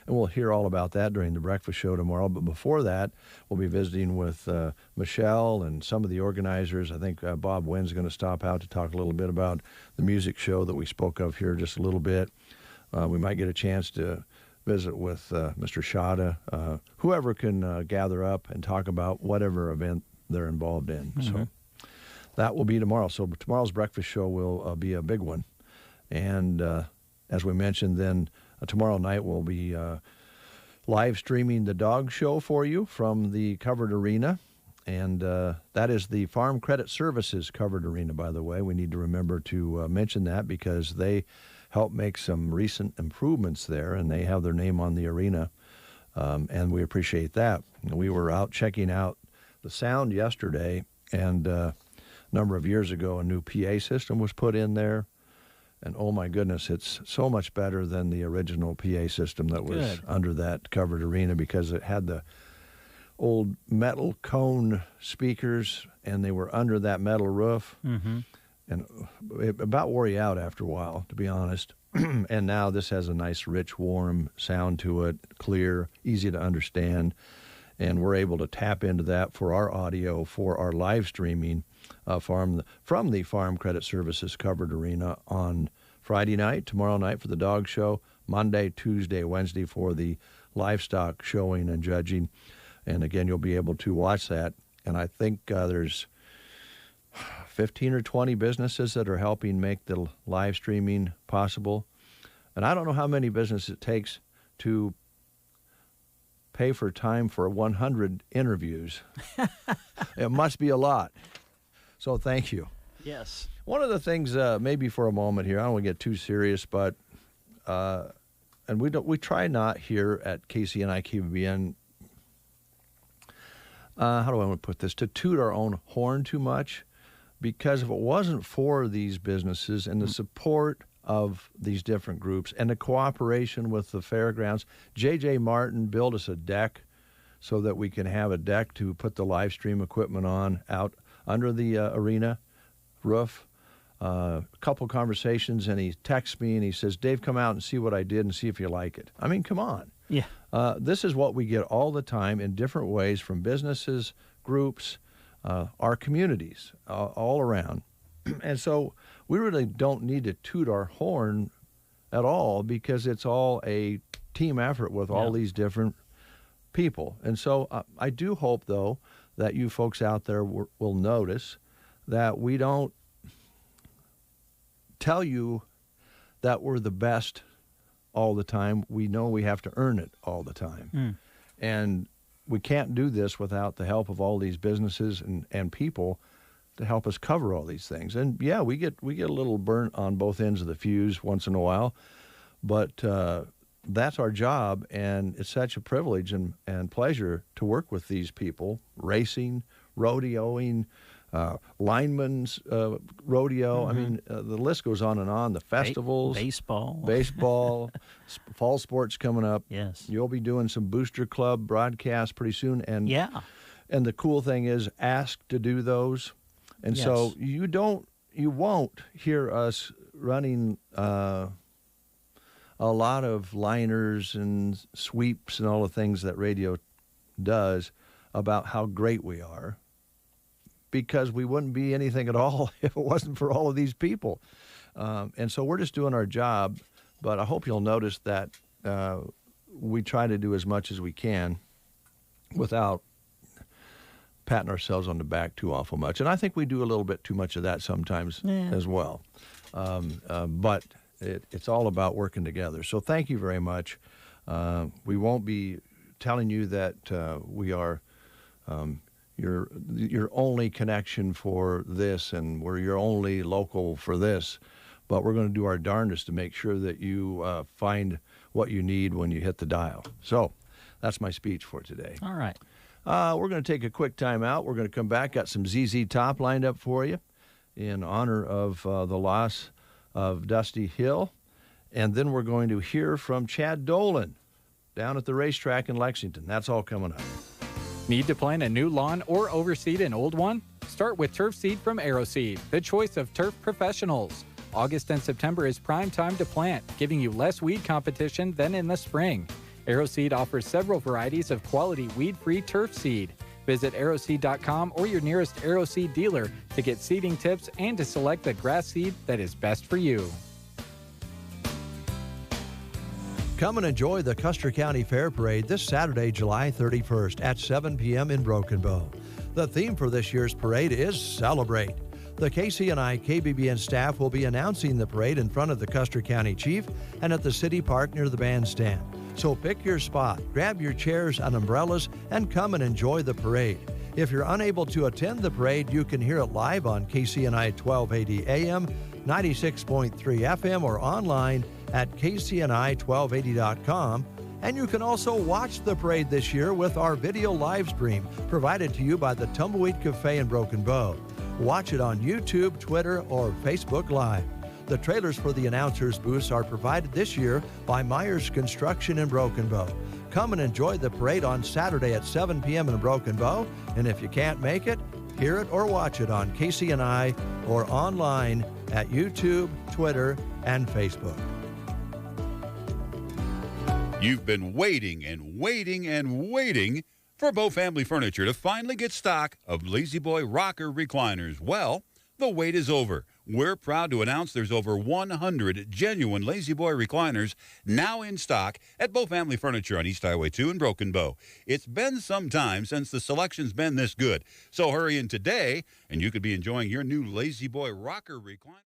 Speaker 1: And we'll hear all about that during the breakfast show tomorrow. But before that, we'll be visiting with Michelle and some of the organizers. I think Bob Wynn's going to stop out to talk a little bit about the music show that we spoke of here just a little bit. We might get a chance to visit with Mr. Shada, whoever can gather up and talk about whatever event they're involved in. So that will be tomorrow. So tomorrow's breakfast show will be a big one. And as we mentioned, then tomorrow night we'll be live streaming the dog show for you from the covered arena. And that is the Farm Credit Services covered arena, by the way. We need to remember to mention that because they help make some recent improvements there, and they have their name on the arena, and we appreciate that. We were out checking out the sound yesterday, and number of years ago, a new PA system was put in there. And oh my goodness, it's so much better than the original PA system that was under that covered arena, because it had the old metal cone speakers and they were under that metal roof.
Speaker 2: Mm-hmm.
Speaker 1: And it about wore you out after a while, to be honest. And now this has a nice, rich, warm sound to it, clear, easy to understand. And we're able to tap into that for our audio, for our live streaming from the Farm Credit Services covered arena on Friday night, tomorrow night for the dog show, Monday, Tuesday, Wednesday for the livestock showing and judging. And again, you'll be able to watch that. And I think there's 15 or 20 businesses that are helping make the live streaming possible. And I don't know how many businesses it takes to pay for time for 100 interviews. It must be a lot. So thank you.
Speaker 2: Yes.
Speaker 1: One of the things, maybe for a moment here, I don't want to get too serious, but and we try not here at KCNI KBBN. How do I want to put this? To toot our own horn too much, because if it wasn't for these businesses and the support of these different groups and the cooperation with the fairgrounds, J.J. Martin built us a deck so that we can have a deck to put the live stream equipment on out under the arena roof. A couple conversations, and he texts me and he says, Dave, come out and see what I did and see if you like it. I mean, come on.
Speaker 2: Yeah.
Speaker 1: This is what we get all the time in different ways from businesses, groups, our communities, all around. And so we really don't need to toot our horn at all, because it's all a team effort with all these different people. And so I do hope, though, that you folks out there will notice that we don't tell you that we're the best all the time. We know we have to earn it all the time. And we can't do this without the help of all these businesses and people to help us cover all these things. And yeah, we get a little burnt on both ends of the fuse once in a while, but that's our job, and it's such a privilege and pleasure to work with these people, racing, rodeoing, linemen's rodeo. I mean, the list goes on and on. The festivals, baseball, fall sports coming up.
Speaker 2: Yes,
Speaker 1: you'll be doing some Booster Club broadcasts pretty soon, and and the cool thing is, ask to do those, and so you won't hear us running a lot of liners and sweeps and all the things that radio does about how great we are, because we wouldn't be anything at all if it wasn't for all of these people. And so we're just doing our job, but I hope you'll notice that we try to do as much as we can without patting ourselves on the back too awful much. And I think we do a little bit too much of that sometimes as well. But it's all about working together. So thank you very much. We won't be telling you that we are your only connection for this, and we're your only local for this, but we're going to do our darndest to make sure that you find what you need when you hit the dial. So that's my speech for today.
Speaker 2: All right.
Speaker 1: We're going to take a quick time out. We're going to come back. Got some ZZ Top lined up for you in honor of the loss of Dusty Hill. And then we're going to hear from Chad Dolan down at the racetrack in Lexington. That's all coming up.
Speaker 13: Need to plant a new lawn or overseed an old one? Start with turf seed from AeroSeed, the choice of turf professionals. August and September is prime time to plant, giving you less weed competition than in the spring. AeroSeed offers several varieties of quality weed-free turf seed. Visit aeroseed.com or your nearest AeroSeed dealer to get seeding tips and to select the grass seed that is best for you.
Speaker 1: Come and enjoy the Custer County Fair Parade this Saturday, July 31st at 7 p.m. in Broken Bow. The theme for this year's parade is Celebrate. The KCNI KBBN staff will be announcing the parade in front of the Custer County Chief and at the City Park near the bandstand. So pick your spot, grab your chairs and umbrellas, and come and enjoy the parade. If you're unable to attend the parade, you can hear it live on KCNI 1280 AM, 96.3 FM, or online at kcni1280.com. And you can also watch the parade this year with our video live stream provided to you by the Tumbleweed Cafe in Broken Bow. Watch it on YouTube, Twitter, or Facebook Live. The trailers for the announcers' booths are provided this year by Myers Construction in Broken Bow. Come and enjoy the parade on Saturday at 7 p.m. in Broken Bow, and if you can't make it, hear it or watch it on KCNI or online at YouTube, Twitter, and Facebook.
Speaker 17: You've been waiting and waiting and waiting for Bow Family Furniture to finally get stock of Lazy Boy rocker recliners. Well, the wait is over. We're proud to announce there's over 100 genuine Lazy Boy recliners now in stock at Bow Family Furniture on East Highway 2 in Broken Bow. It's been some time since the selection's been this good. So hurry in today, and you could be enjoying your new Lazy Boy rocker recliner.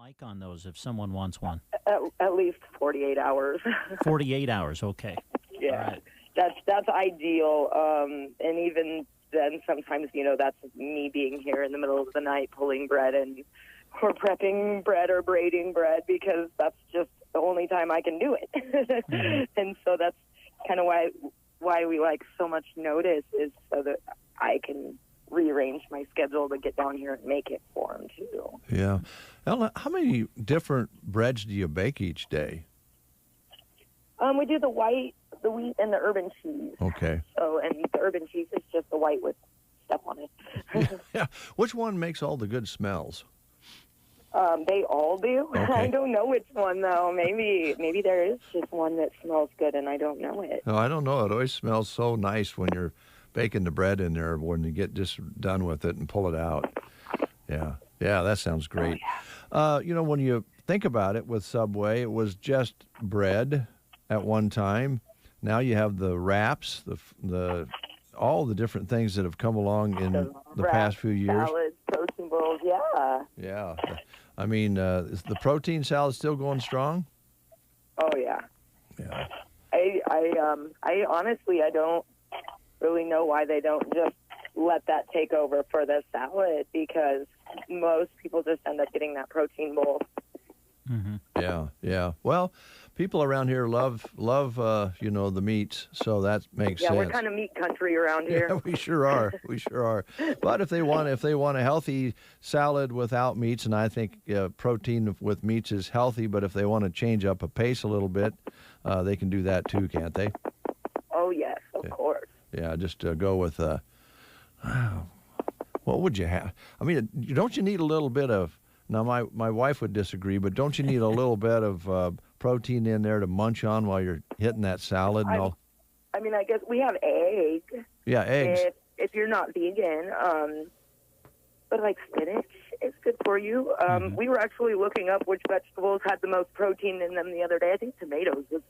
Speaker 2: like on those if someone wants one?
Speaker 18: At least 48 hours.
Speaker 2: 48 hours, okay.
Speaker 18: Yeah,
Speaker 2: right.
Speaker 18: That's ideal. And even then, sometimes, that's me being here in the middle of the night pulling bread or prepping bread or braiding bread, because that's just the only time I can do it. Mm-hmm. And so that's kind of why we like so much notice, is so that I can rearrange my schedule to get down here and make it for them too.
Speaker 1: Yeah. Ellen, how many different breads do you bake each day?
Speaker 18: We do the white, the wheat, and the urban cheese.
Speaker 1: Okay.
Speaker 18: So, and the urban cheese is just the white with stuff on it.
Speaker 1: Yeah. Which one makes all the good smells?
Speaker 18: They all do.
Speaker 1: Okay.
Speaker 18: I don't know which one, though. Maybe there is just one that smells good, and I don't know it.
Speaker 1: No, I don't know. It always smells so nice when you're baking the bread in there, when you get just done with it and pull it out. Yeah. Yeah, that sounds great. Oh, yeah. When you think about it, with Subway, it was just bread at one time. Now you have the wraps, the all the different things that have come along in the past few years.
Speaker 18: Salads, protein bowls, yeah.
Speaker 1: Yeah. I mean, is the protein salad still going strong?
Speaker 18: Oh, yeah.
Speaker 1: Yeah.
Speaker 18: I honestly, I don't really know why they don't just let that take over for the salad, because most people just end up getting that protein bowl.
Speaker 2: Mm-hmm.
Speaker 1: Yeah, yeah. Well, people around here love the meats, so that makes sense.
Speaker 18: Yeah, we're kind of meat country around here.
Speaker 1: Yeah, we sure are. We sure are. But if they want a healthy salad without meats, and I think protein with meats is healthy, but if they want to change up a pace a little bit, they can do that too, can't they?
Speaker 18: Oh, yes, of course.
Speaker 1: Yeah, just go with, what would you have? I mean, don't you need a little bit of, now my wife would disagree, but don't you need a little bit of protein in there to munch on while you're hitting that salad and all?
Speaker 18: I mean, I guess we have eggs.
Speaker 1: Yeah, eggs.
Speaker 18: If you're not vegan, but like spinach is good for you. We were actually looking up which vegetables had the most protein in them the other day. I think tomatoes was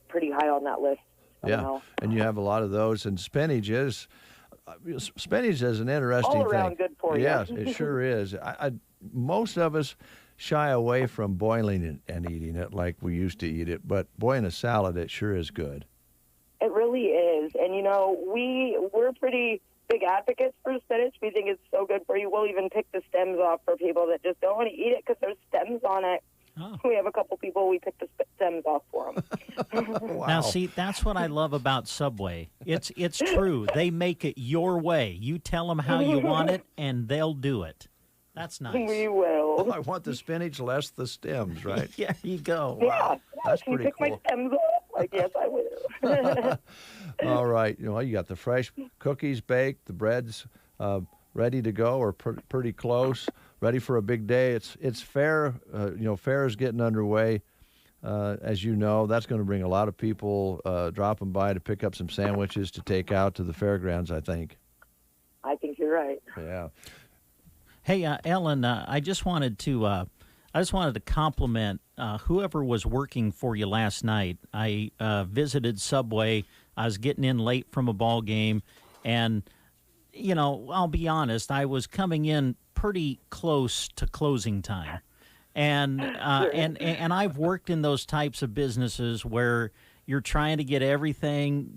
Speaker 18: pretty high on that list.
Speaker 1: Yeah, and you have a lot of those, and spinach is an interesting
Speaker 18: all around
Speaker 1: thing.
Speaker 18: Good for you.
Speaker 1: Yes, it sure is. Most of us shy away from boiling it and eating it like we used to eat it, but boy, in a salad, it sure is good.
Speaker 18: It really is, and we're pretty big advocates for spinach. We think it's so good for you. We'll even pick the stems off for people that just don't want to eat it because there's stems on it. Oh. We have a couple people, we pick the stems off for them.
Speaker 1: Wow.
Speaker 2: Now, see, that's what I love about Subway. It's true. They make it your way. You tell them how you want it, and they'll do it. That's nice.
Speaker 18: We will.
Speaker 1: Oh, I want the spinach, less the stems, right?
Speaker 2: Yeah, you go.
Speaker 1: Wow.
Speaker 18: Yeah,
Speaker 1: that's
Speaker 18: can
Speaker 1: pretty
Speaker 18: you pick
Speaker 1: cool.
Speaker 18: my stems off? Like, yes, I will.
Speaker 1: All right. You got the fresh cookies baked, the bread's ready to go or pretty close, ready for a big day. It's fair. Fair is getting underway. As you know, that's going to bring a lot of people dropping by to pick up some sandwiches to take out to the fairgrounds, I think.
Speaker 18: I think you're right.
Speaker 1: Yeah.
Speaker 2: Hey, Ellen, I just wanted to compliment whoever was working for you last night. I visited Subway. I was getting in late from a ball game, and I'll be honest, I was coming in pretty close to closing time, and I've worked in those types of businesses where you're trying to get everything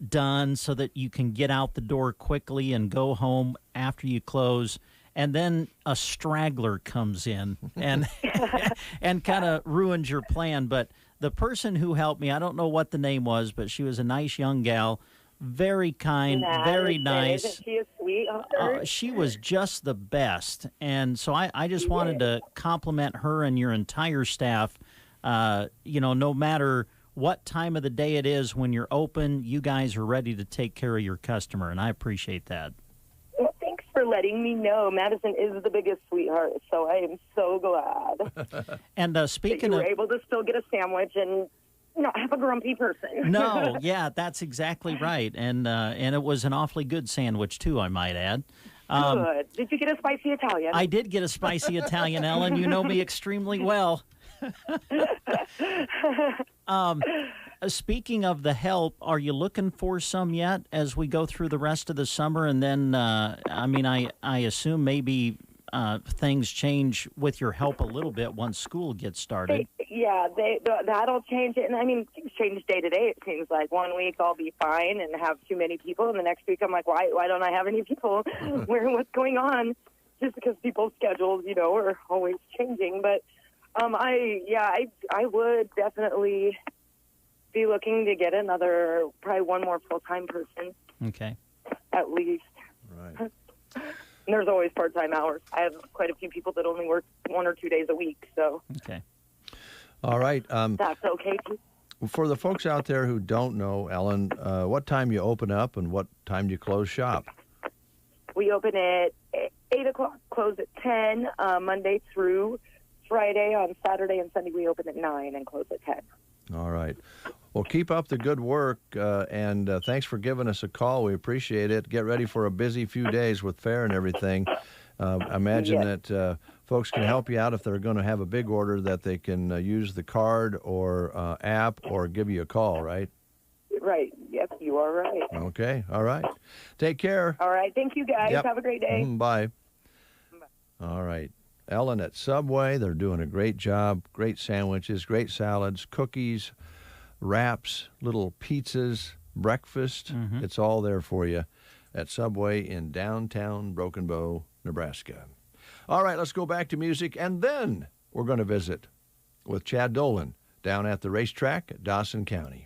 Speaker 2: done so that you can get out the door quickly and go home after you close. And then a straggler comes in and and kind of ruins your plan. But the person who helped me, I don't know what the name was, but she was a nice young gal, very kind, very nice.
Speaker 18: Isn't she a sweetheart?
Speaker 2: She was just the best. And so I just wanted to compliment her and your entire staff. No matter what time of the day it is when you're open, you guys are ready to take care of your customer, and I appreciate that.
Speaker 18: Well, thanks for letting me know. Madison is the biggest sweetheart, so I am so glad.
Speaker 2: And speaking
Speaker 18: that you
Speaker 2: of,
Speaker 18: were able to still get a sandwich and not have a grumpy person.
Speaker 2: No, yeah, that's exactly right, and it was an awfully good sandwich too, I might add.
Speaker 18: Good. Did you get a spicy Italian?
Speaker 2: I did get a spicy Italian, Ellen. You know me extremely well. Speaking of the help, are you looking for some yet as we go through the rest of the summer? And then, I assume maybe things change with your help a little bit once school gets started.
Speaker 18: That'll change it. And I mean, things change day to day. It seems like 1 week I'll be fine and have too many people, and the next week I'm like, why don't I have any people? What's going on? Just because people's schedules, are always changing. But I would definitely be looking to get probably one more full-time person.
Speaker 2: Okay.
Speaker 18: At least.
Speaker 1: Right.
Speaker 18: And there's always part-time hours. I have quite a few people that only work 1 or 2 days a week, so.
Speaker 2: Okay.
Speaker 1: All right.
Speaker 18: That's okay, too.
Speaker 1: For the folks out there who don't know, Ellen, what time you open up and what time do you close shop?
Speaker 18: We open at 8 o'clock, close at 10, Monday through Friday. On Saturday and Sunday, we open at 9 and close at 10.
Speaker 1: All right. Well, keep up the good work, and thanks for giving us a call. We appreciate it. Get ready for a busy few days with fair and everything. I imagine that folks can help you out if they're going to have a big order, that they can use the card or app or give you a call, right?
Speaker 18: Right. Yes, you are right.
Speaker 1: Okay. All right. Take care.
Speaker 18: All right. Thank you, guys.
Speaker 1: Yep.
Speaker 18: Have a great day.
Speaker 1: Bye. All right. Ellen at Subway, they're doing a great job. Great sandwiches, great salads, cookies, wraps, little pizzas, breakfast. It's all there for you at Subway in downtown Broken Bow, Nebraska. All right, let's go back to music, and then we're going to visit with Chad Dolan down at the racetrack at Dawson County.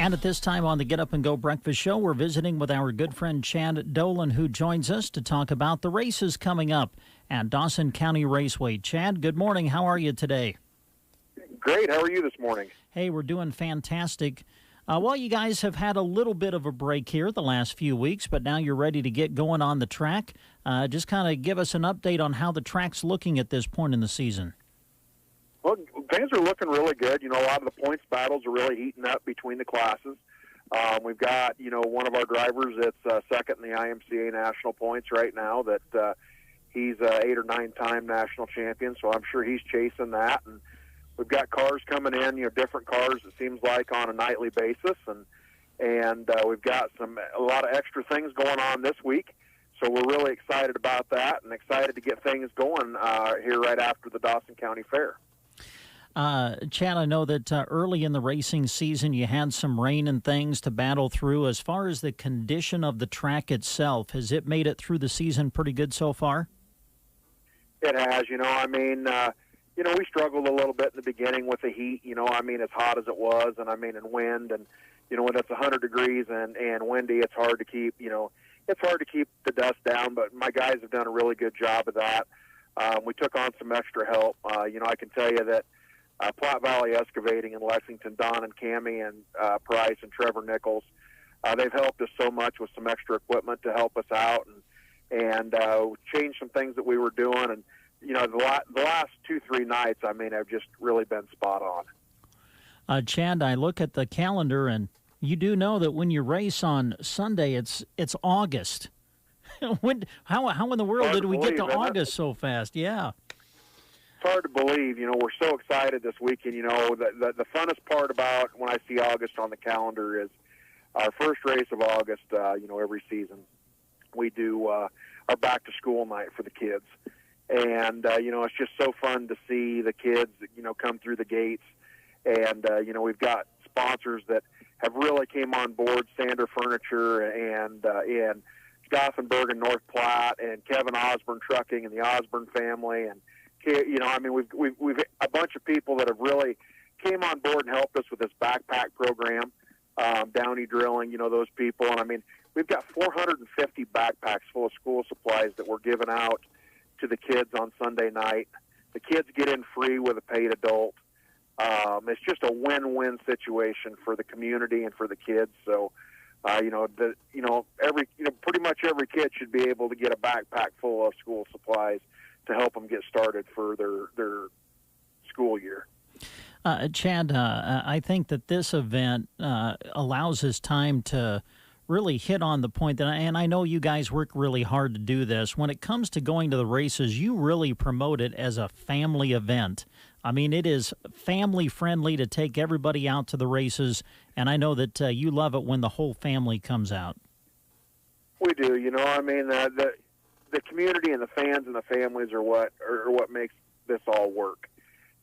Speaker 2: And at this time on the Get Up and Go Breakfast Show, we're visiting with our good friend Chad Dolan, who joins us to talk about the races coming up at Dawson County Raceway. Chad, good morning. How are you today?
Speaker 19: Great. How are you this morning?
Speaker 2: Hey, we're doing fantastic. Well, you guys have had a little bit of a break here the last few weeks, but now you're ready to get going on the track. Just kind of give us an update on how the track's looking at this point in the season.
Speaker 19: Well, things are looking really good. You know, a lot of the points battles are really heating up between the classes. We've got, you know, one of our drivers that's second in the IMCA national points right now. That he's 8 or 9 time national champion, so I'm sure he's chasing that. And we've got cars coming in, you know, different cars. It seems like on a nightly basis, and we've got a lot of extra things going on this week. So we're really excited about that, and excited to get things going here right after the Dawson County Fair.
Speaker 2: Chad, I know that early in the racing season you had some rain and things to battle through. As far as the condition of the track itself, has it made it through the season pretty good so far?
Speaker 19: It has. You know, I mean, you know, we struggled a little bit in the beginning with the heat. You know, I mean, as hot as it was, and I mean, in wind, and you know, when it's 100 degrees and windy, it's hard to keep. You know, it's hard to keep the dust down. But my guys have done a really good job of that. We took on some extra help. You know, I can tell you that. Platte Valley Excavating in Lexington, Don and Cammie and Price and Trevor Nichols, they've helped us so much with some extra equipment to help us out and change some things that we were doing. And, you know, the last 2-3 nights, I mean, have just really been spot on.
Speaker 2: Chad, I look at the calendar, and you do know that when you race on Sunday, it's August. How in the world did we get to August so fast? Yeah.
Speaker 19: It's hard to believe. You know, we're so excited this weekend. You know, the funnest part about when I see August on the calendar is our first race of August. You know, every season we do our back to school night for the kids, and you know, it's just so fun to see the kids, you know, come through the gates. And you know, we've got sponsors that have really came on board: Sander Furniture and Gothenburg and North Platte, and Kevin Osborne Trucking and the Osborne family, and you know, I mean, we've a bunch of people that have really came on board and helped us with this backpack program, Downey Drilling, you know, those people. And I mean, we've got 450 backpacks full of school supplies that we're giving out to the kids on Sunday night. The kids get in free with a paid adult. It's just a win-win situation for the community and for the kids. So, you know, pretty much every kid should be able to get a backpack full of school supplies to help them get started for their school year.
Speaker 2: Chad, I think that this event allows us time to really hit on the point that, and I know you guys work really hard to do this, when it comes to going to the races, you really promote it as a family event. I mean, it is family friendly to take everybody out to the races, and I know that you love it when the whole family comes out.
Speaker 19: We do. You know, I mean, the community and the fans and the families are what makes this all work.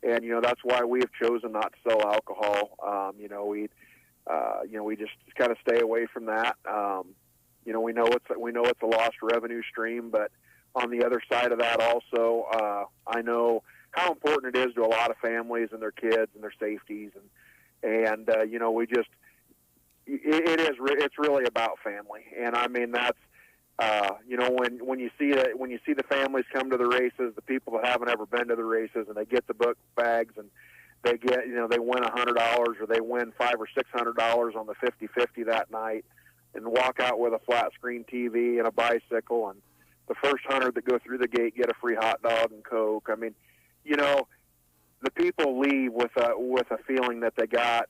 Speaker 19: And, you know, that's why we have chosen not to sell alcohol. You know, we just kind of stay away from that. You know, we know it's a lost revenue stream, but on the other side of that also, I know how important it is to a lot of families and their kids and their safeties. And you know, it's really about family. And I mean, that's, you know, when you see the families come to the races, the people that haven't ever been to the races, and they get the book bags, and they get, you know, they win $100 or they win $500 or $600 on the 50-50 that night, and walk out with a flat screen TV and a bicycle, and the first 100 that go through the gate get a free hot dog and Coke. I mean, you know, the people leave with a feeling that they got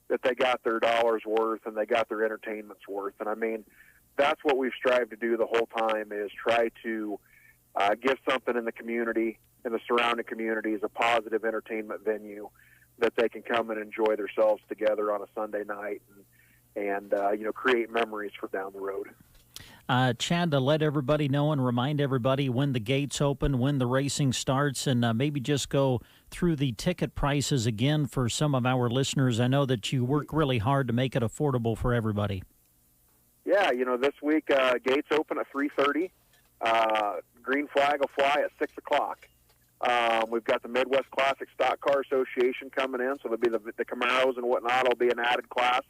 Speaker 19: their dollars worth and they got their entertainment's worth. And I mean, that's what we've strived to do the whole time, is try to give something in the community, in the surrounding communities, a positive entertainment venue that they can come and enjoy themselves together on a Sunday night and you know, create memories for down the road.
Speaker 2: Chad, to let everybody know and remind everybody when the gates open, when the racing starts, and maybe just go through the ticket prices again for some of our listeners. I know that you work really hard to make it affordable for everybody.
Speaker 19: Yeah, you know, this week gates open at 3:30. Green flag will fly at 6 o'clock. We've got the Midwest Classic Stock Car Association coming in, so there'll be the Camaros and whatnot will be an added class.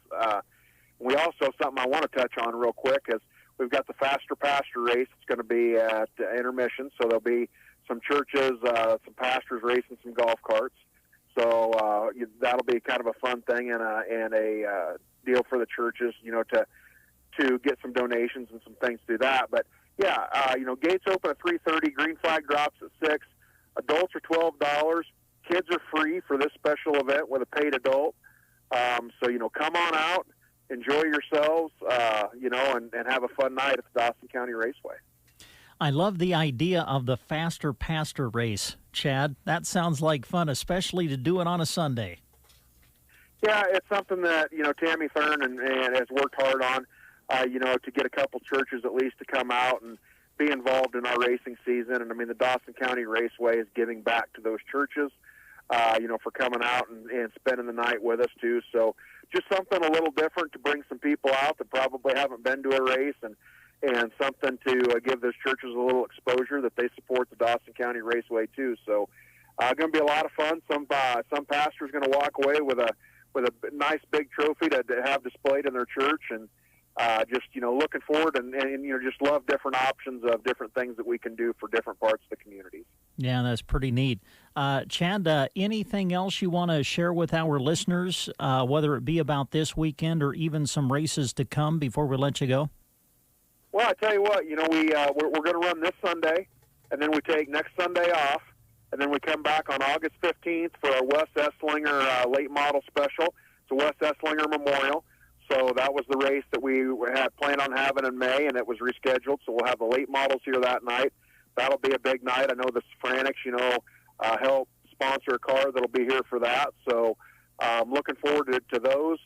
Speaker 19: We also, something I want to touch on real quick is we've got the Faster Pastor race. It's going to be at intermission, so there'll be some churches, some pastors racing some golf carts. So that'll be kind of a fun thing and a deal for the churches, to get some donations and some things to do that. But yeah, gates open at 3:30. Green flag drops at 6. Adults are $12. Kids are free for this special event with a paid adult. So come on out, enjoy yourselves, and have a fun night at the Dawson County Raceway.
Speaker 2: I love the idea of the Faster Pastor race, Chad. That sounds like fun, especially to do it on a Sunday.
Speaker 19: Yeah, it's something that, Tammy Thurn and has worked hard on, to get a couple churches at least to come out and be involved in our racing season. And, the Dawson County Raceway is giving back to those churches, for coming out and spending the night with us, too. So just something a little different to bring some people out that probably haven't been to a race and something to give those churches a little exposure that they support the Dawson County Raceway, too. So going to be a lot of fun. Some pastor's going to walk away with a nice big trophy to have displayed in their church, and just looking forward and just love different options of different things that we can do for different parts of the communities.
Speaker 2: Yeah, that's pretty neat. Chad, anything else you want to share with our listeners, whether it be about this weekend or even some races to come before we let you go?
Speaker 19: Well, I tell you what, we're going to run this Sunday, and then we take next Sunday off, and then we come back on August 15th for our Wes Esslinger late model special. It's a Wes Esslinger Memorial. So that was the race that we had planned on having in May, and it was rescheduled. So we'll have the late models here that night. That'll be a big night. I know the Franix, help sponsor a car that'll be here for that. So I'm looking forward to those.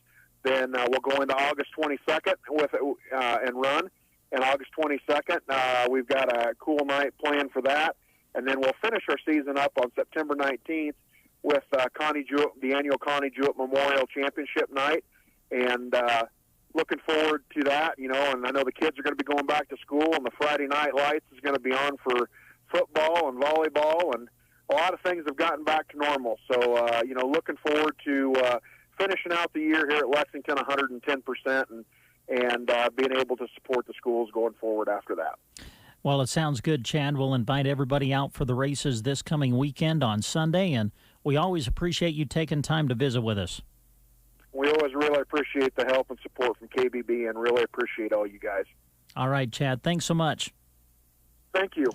Speaker 19: Then we'll go into August 22nd with it and run. And August 22nd, we've got a cool night planned for that. And then we'll finish our season up on September 19th with Connie Jewett, the annual Connie Jewett Memorial Championship night. And looking forward to that, and I know the kids are going to be going back to school, and the Friday night lights is going to be on for football and volleyball, and a lot of things have gotten back to normal. So, looking forward to finishing out the year here at Lexington 110% and being able to support the schools going forward after that.
Speaker 2: Well, it sounds good, Chad. We'll invite everybody out for the races this coming weekend on Sunday, and we always appreciate you taking time to visit with us.
Speaker 19: We always really appreciate the help and support from KBB and really appreciate all you guys.
Speaker 2: All right, Chad. Thanks so much.
Speaker 19: Thank you.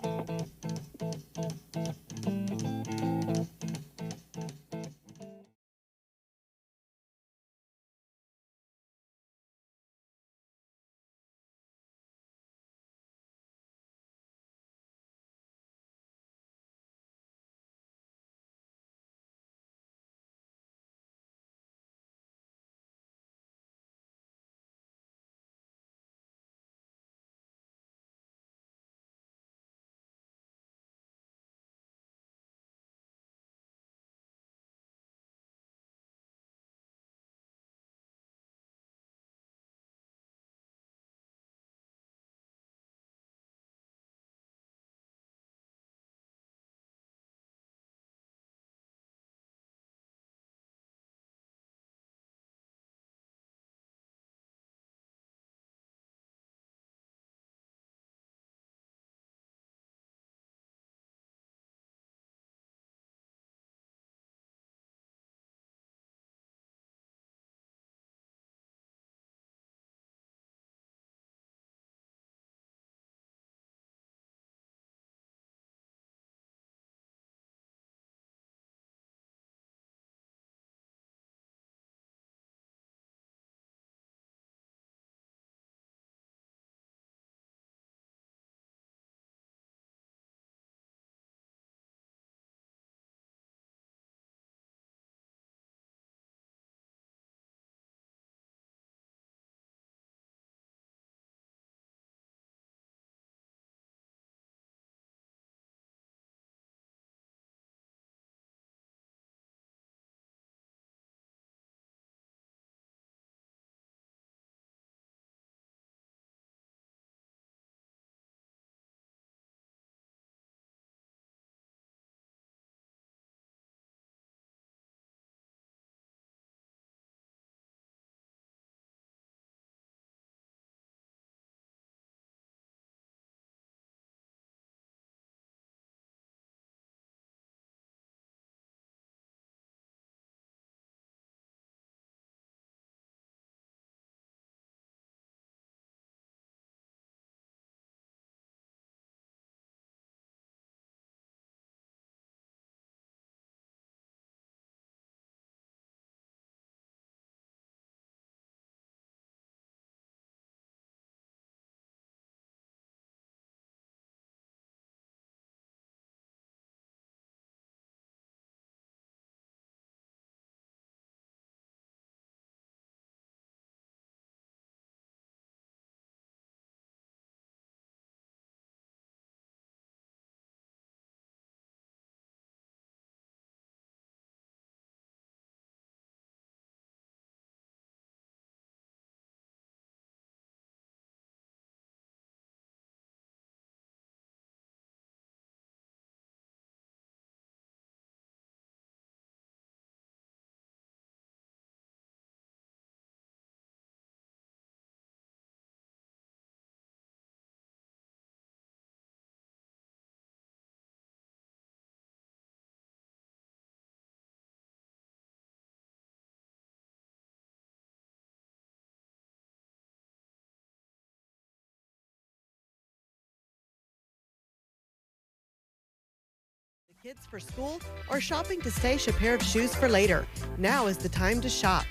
Speaker 20: kids for school or shopping to stash a pair of shoes for later, now is the time to shop.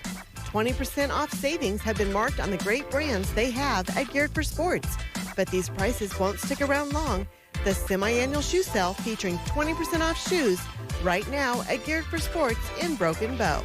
Speaker 20: 20% off savings have been marked on the great brands they have at Geared for Sports. But these prices won't stick around long. The semi-annual shoe sale featuring 20% off shoes right now at Geared for Sports in Broken Bow.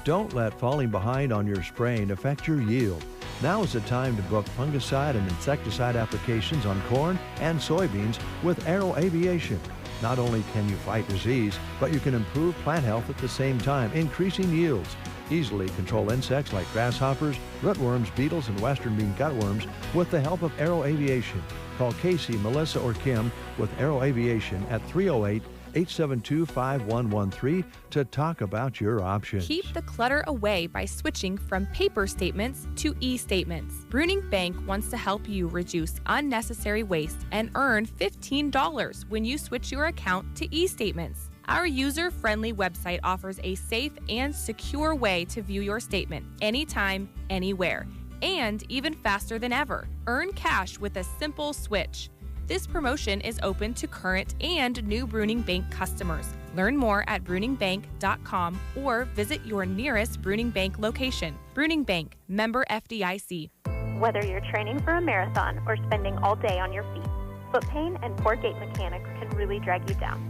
Speaker 1: Don't let falling behind on your spraying affect your yield. Now is the time to book fungicide and insecticide applications on corn and soybeans with Aero Aviation. Not only can you fight disease, but you can improve plant health at the same time, increasing yields. Easily control insects like grasshoppers, rootworms, beetles, and western bean cutworms with the help of Aero Aviation. Call Casey, Melissa, or Kim with Aero Aviation at 308-872-5113 to talk about your options.
Speaker 21: Keep the clutter away by switching from paper statements to e-statements. Bruning Bank wants to help you reduce unnecessary waste and earn $15 when you switch your account to e-statements. Our user-friendly website offers a safe and secure way to view your statement anytime, anywhere, and even faster than ever. Earn cash with a simple switch. This promotion is open to current and new Bruning Bank customers. Learn more at bruningbank.com or visit your nearest Bruning Bank location. Bruning Bank, member FDIC.
Speaker 22: Whether you're training for a marathon or spending all day on your feet, foot pain and poor gait mechanics can really drag you down.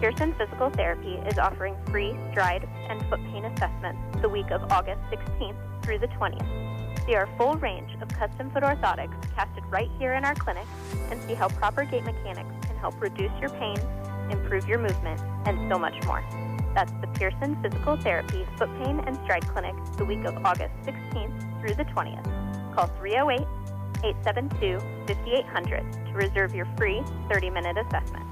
Speaker 22: Pearson Physical Therapy is offering free stride and foot pain assessments the week of August 16th through the 20th. See our full range of custom foot orthotics casted right here in our clinic and see how proper gait mechanics can help reduce your pain, improve your movement, and so much more. That's the Pearson Physical Therapy Foot Pain and Stride Clinic the week of August 16th through the 20th. Call 308-872-5800 to reserve your free 30-minute assessment.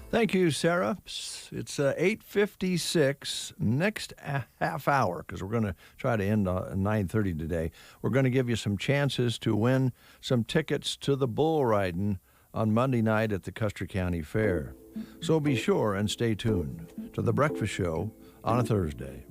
Speaker 1: Thank you, Sarah. It's 8:56. Next half hour, because we're going to try to end at 9:30 today. We're going to give you some chances to win some tickets to the bull riding on Monday night at the Custer County Fair. So be sure and stay tuned to The Breakfast Show on a Thursday.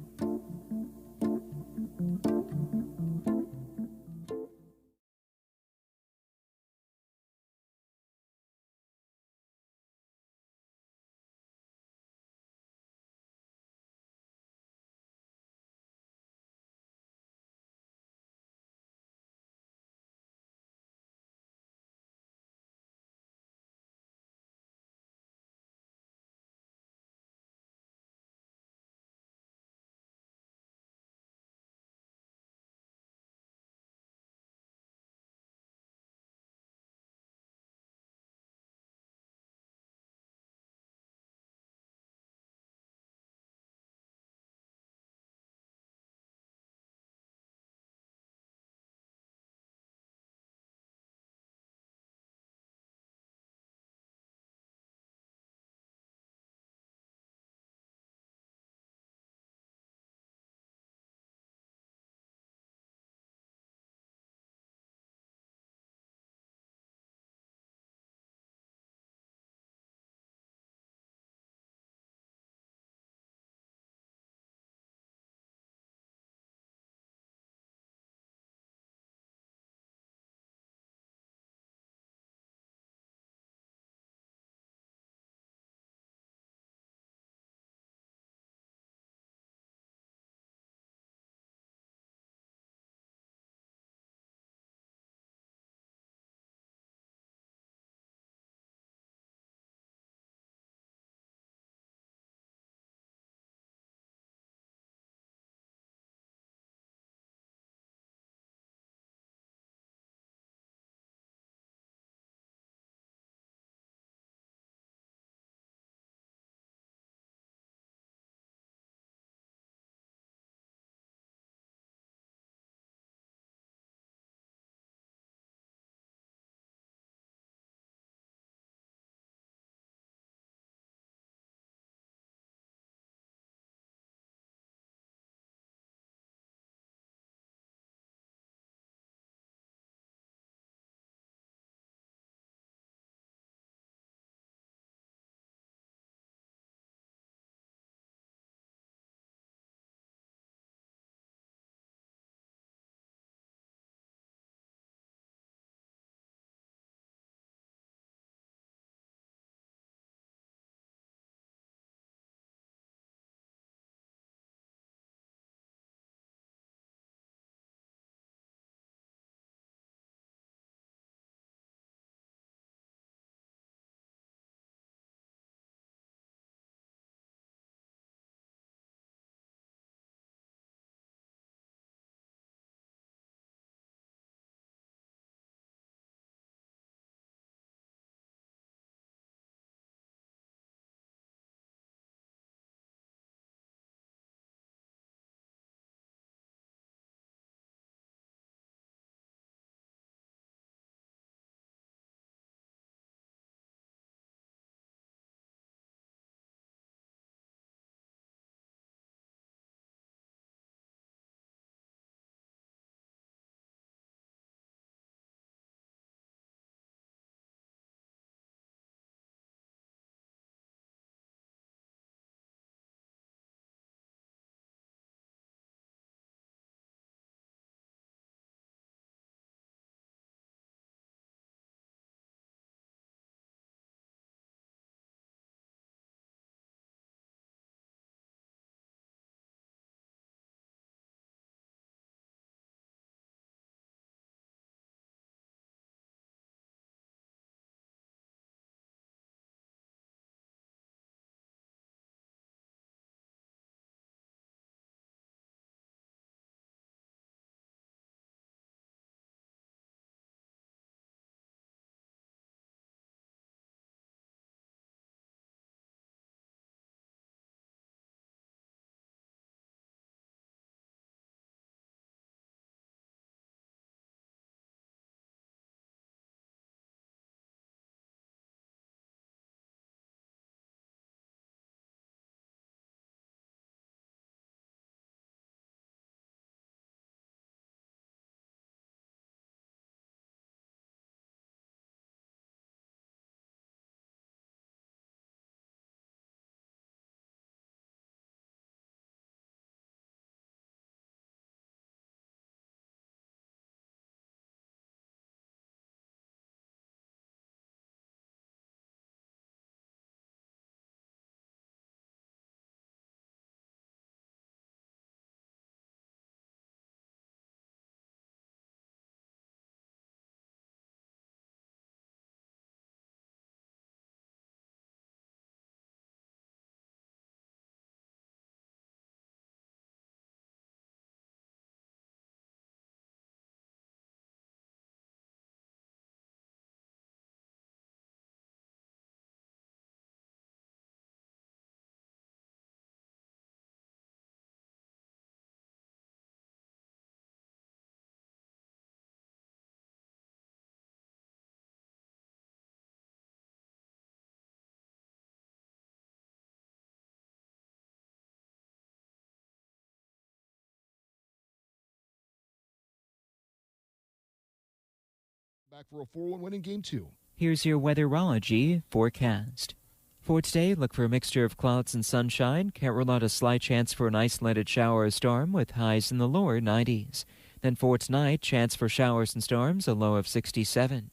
Speaker 11: Back for a 4-1 win in Game 2.
Speaker 12: Here's your weatherology forecast. For today, look for a mixture of clouds and sunshine. Can't rule out a slight chance for an isolated shower or storm with highs in the lower 90s. Then for tonight, chance for showers and storms, a low of 67.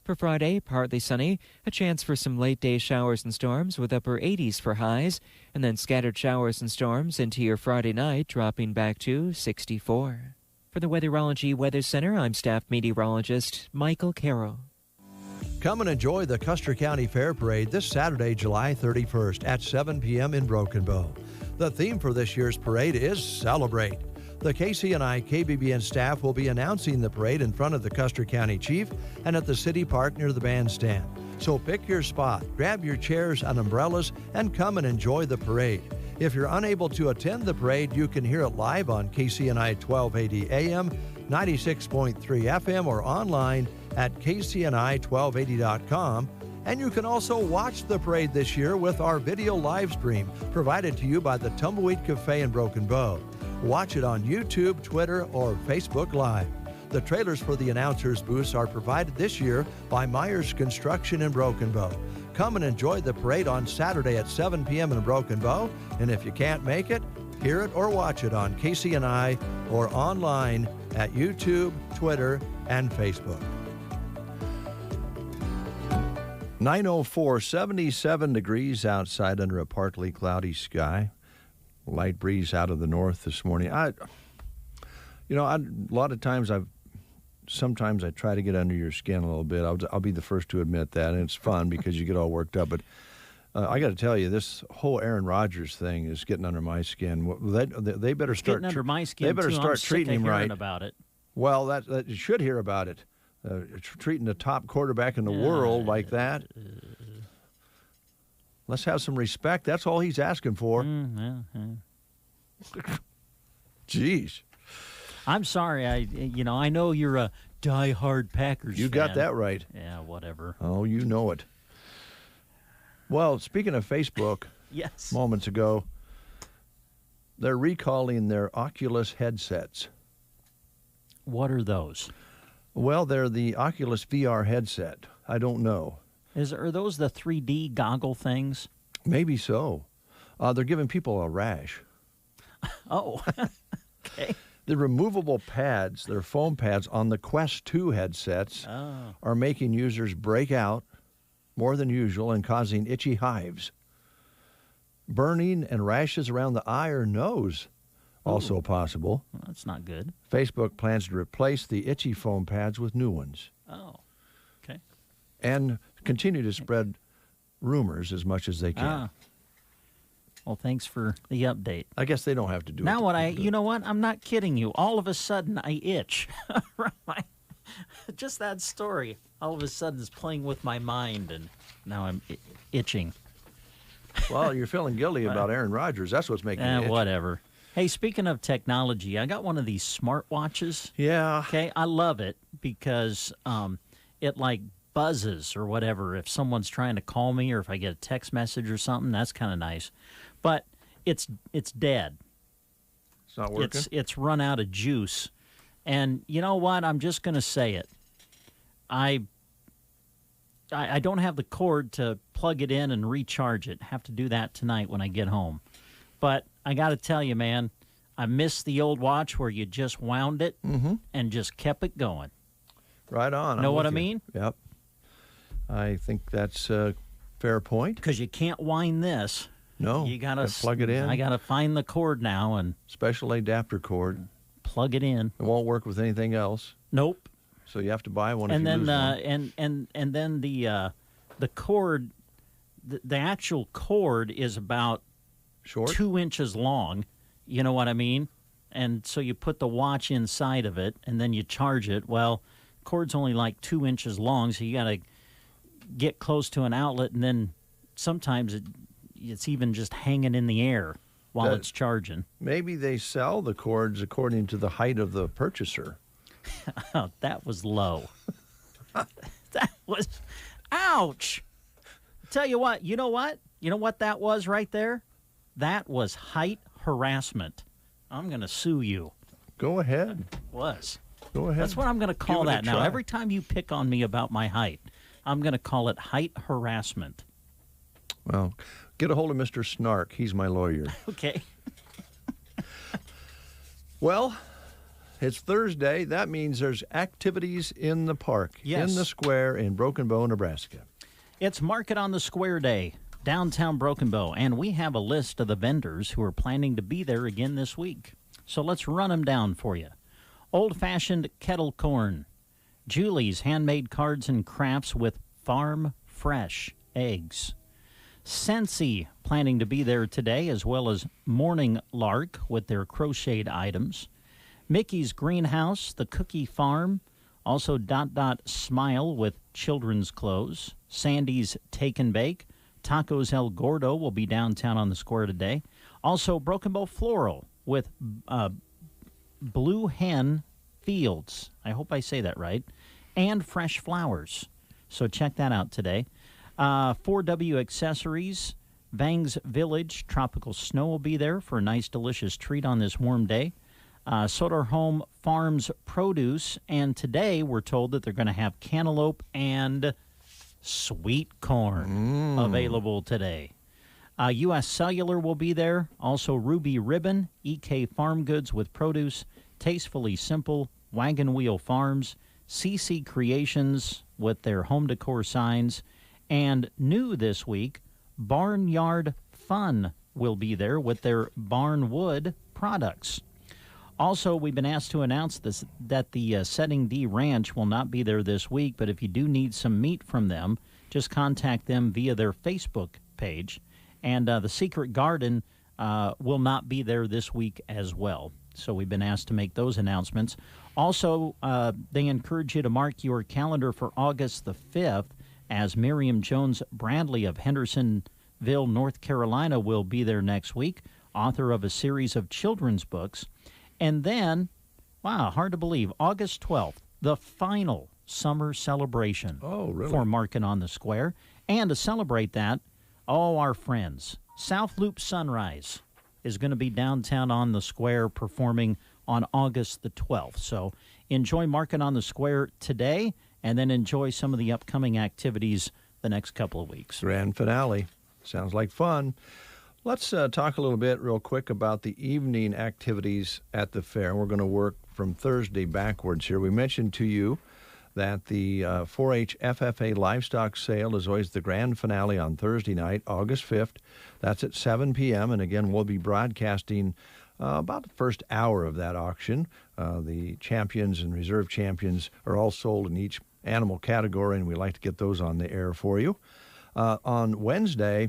Speaker 12: For Friday, partly sunny, a chance for some late-day showers and storms with upper 80s for highs, and then scattered showers and storms into your Friday night, dropping back to 64. For the Weatherology Weather Center, I'm staff meteorologist Michael Carroll.
Speaker 1: Come and enjoy the Custer County Fair Parade this Saturday, July 31st at 7 p.m. in Broken Bow. The theme for this year's parade is Celebrate. The KCNI KBBN staff will be announcing the parade in front of the Custer County Chief and at the City Park near the bandstand. So pick your spot, grab your chairs and umbrellas, and come and enjoy the parade. If you're unable to attend the parade, you can hear it live on KCNI 1280 AM, 96.3 FM, or online at kcni1280.com. And you can also watch the parade this year with our video live stream provided to you by the Tumbleweed Cafe in Broken Bow. Watch it on YouTube, Twitter, or Facebook Live. The trailers for the announcers' booths are provided this year by Myers Construction in Broken Bow. Come and enjoy the parade on Saturday at 7 p.m. in Broken Bow. And if you can't make it, hear it or watch it on KCNI or online at YouTube, Twitter, and Facebook. 9:04, 77 degrees outside under a partly cloudy sky. Light breeze out of the north this morning. A lot of times sometimes I try to get under your skin a little bit. I'll be the first to admit that, and it's fun because you get all worked up. But I got to tell you, this whole Aaron Rodgers thing is getting under my skin. They better start
Speaker 2: getting under my skin.
Speaker 1: They better
Speaker 2: too.
Speaker 1: start
Speaker 2: I'm sick
Speaker 1: treating
Speaker 2: of
Speaker 1: him
Speaker 2: hearing
Speaker 1: right
Speaker 2: about it.
Speaker 1: Well, that you should hear about it. Treating the top quarterback in the world like that. Let's have some respect. That's all he's asking for. Jeez.
Speaker 2: I'm sorry. I know you're a diehard Packers
Speaker 1: You
Speaker 2: fan.
Speaker 1: got that right.
Speaker 2: Yeah, whatever.
Speaker 1: Oh, you know it. Well, speaking of Facebook,
Speaker 2: yes.
Speaker 1: Moments ago, they're recalling their Oculus headsets.
Speaker 2: What are those?
Speaker 1: Well, they're the Oculus VR headset. I don't know.
Speaker 2: Are those the 3D goggle things?
Speaker 1: Maybe so. They're giving people a rash.
Speaker 2: Oh, okay.
Speaker 1: The removable pads, they're foam pads on the Quest 2 headsets, are making users break out more than usual and causing itchy hives. Burning and rashes around the eye or nose also possible.
Speaker 2: Well, that's not good.
Speaker 1: Facebook plans to replace the itchy foam pads with new ones.
Speaker 2: Oh, okay.
Speaker 1: And continue to spread rumors as much as they can.
Speaker 2: Well, thanks for the update.
Speaker 1: I guess they don't have to do it.
Speaker 2: Now you know what? I'm not kidding you. All of a sudden, I itch. Just that story. All of a sudden, is playing with my mind, and now I'm itching.
Speaker 1: Well, you're feeling guilty about Aaron Rodgers. That's what's making you itch.
Speaker 2: Whatever. Hey, speaking of technology, I got one of these smartwatches.
Speaker 1: Yeah.
Speaker 2: Okay, I love it because it like buzzes or whatever if someone's trying to call me or if I get a text message or something. That's kind of nice. But it's dead.
Speaker 1: It's not working?
Speaker 2: It's run out of juice. And you know what? I'm just going to say it. I don't have the cord to plug it in and recharge it. Have to do that tonight when I get home. But I got to tell you, man, I miss the old watch where you just wound it and just kept it going.
Speaker 1: Right on.
Speaker 2: Know what I mean?
Speaker 1: Yep. I think that's a fair point.
Speaker 2: Because you can't wind this.
Speaker 1: No.
Speaker 2: You gotta
Speaker 1: plug it in.
Speaker 2: I got to find the cord now and
Speaker 1: special adapter cord.
Speaker 2: Plug it in.
Speaker 1: It won't work with anything else.
Speaker 2: Nope.
Speaker 1: So you have to buy one.
Speaker 2: And
Speaker 1: if you
Speaker 2: then
Speaker 1: lose one.
Speaker 2: and then the cord, the actual cord is about
Speaker 1: short,
Speaker 2: 2 inches long. You know what I mean? And so you put the watch inside of it, and then you charge it. Well, cord's only like 2 inches long, so you got to get close to an outlet, and then sometimes it's even just hanging in the air while it's charging.
Speaker 1: Maybe they sell the cords according to the height of the purchaser.
Speaker 2: Oh, that was low. That was, ouch. Tell you what, you know what that was right there? That was height harassment. I'm going to sue you.
Speaker 1: Go ahead.
Speaker 2: Was.
Speaker 1: Go ahead.
Speaker 2: That's what I'm going to call
Speaker 1: Give it a
Speaker 2: that now.
Speaker 1: try.
Speaker 2: Every time you pick on me about my height, I'm going to call it height harassment.
Speaker 1: Well, get a hold of Mr. Snark. He's my lawyer.
Speaker 2: Okay.
Speaker 1: Well, it's Thursday. That means there's activities in the park,
Speaker 2: Yes.
Speaker 1: in the square in Broken Bow, Nebraska.
Speaker 2: It's Market on the Square Day, downtown Broken Bow, and we have a list of the vendors who are planning to be there again this week. So let's run them down for you. Old-fashioned kettle corn, Julie's handmade cards and crafts with farm fresh eggs. Scentsy planning to be there today, as well as Morning Lark with their crocheted items. Mickey's Greenhouse, the Cookie Farm, also Dot Dot Smile with children's clothes. Sandy's Take and Bake. Tacos El Gordo will be downtown on the square today. Also Broken Bow Floral with Blue Hen Fields. I hope I say that right. And Fresh Flowers. So check that out today. 4W Accessories, Vangs Village, Tropical Snow will be there for a nice, delicious treat on this warm day. Soderholm Farms Produce, and today we're told that they're going to have cantaloupe and sweet corn available today. U.S. Cellular will be there. Also Ruby Ribbon, EK Farm Goods with produce, Tastefully Simple, Wagon Wheel Farms, CC Creations with their home decor signs, and new this week, Barnyard Fun will be there with their barnwood products. Also, we've been asked to announce this that the Setting D Ranch will not be there this week, but if you do need some meat from them, just contact them via their Facebook page. And the Secret Garden will not be there this week as well. So we've been asked to make those announcements. Also, they encourage you to mark your calendar for August the 5th, as Miriam Jones Bradley of Hendersonville, North Carolina, will be there next week, author of a series of children's books. And then, wow, hard to believe, August 12th, the final summer celebration for Market on the Square. And to celebrate that, all our friends, South Loop Sunrise is going to be downtown on the square performing on August the 12th. So enjoy Market on the Square today, and then enjoy some of the upcoming activities the next couple of weeks.
Speaker 1: Grand finale. Sounds like fun. Let's talk a little bit real quick about the evening activities at the fair. We're going to work from Thursday backwards here. We mentioned to you that the 4-H FFA livestock sale is always the grand finale on Thursday night, August 5th. That's at 7 p.m. And again, we'll be broadcasting about the first hour of that auction. The champions and reserve champions are all sold in each animal category, and we like to get those on the air for you. On Wednesday,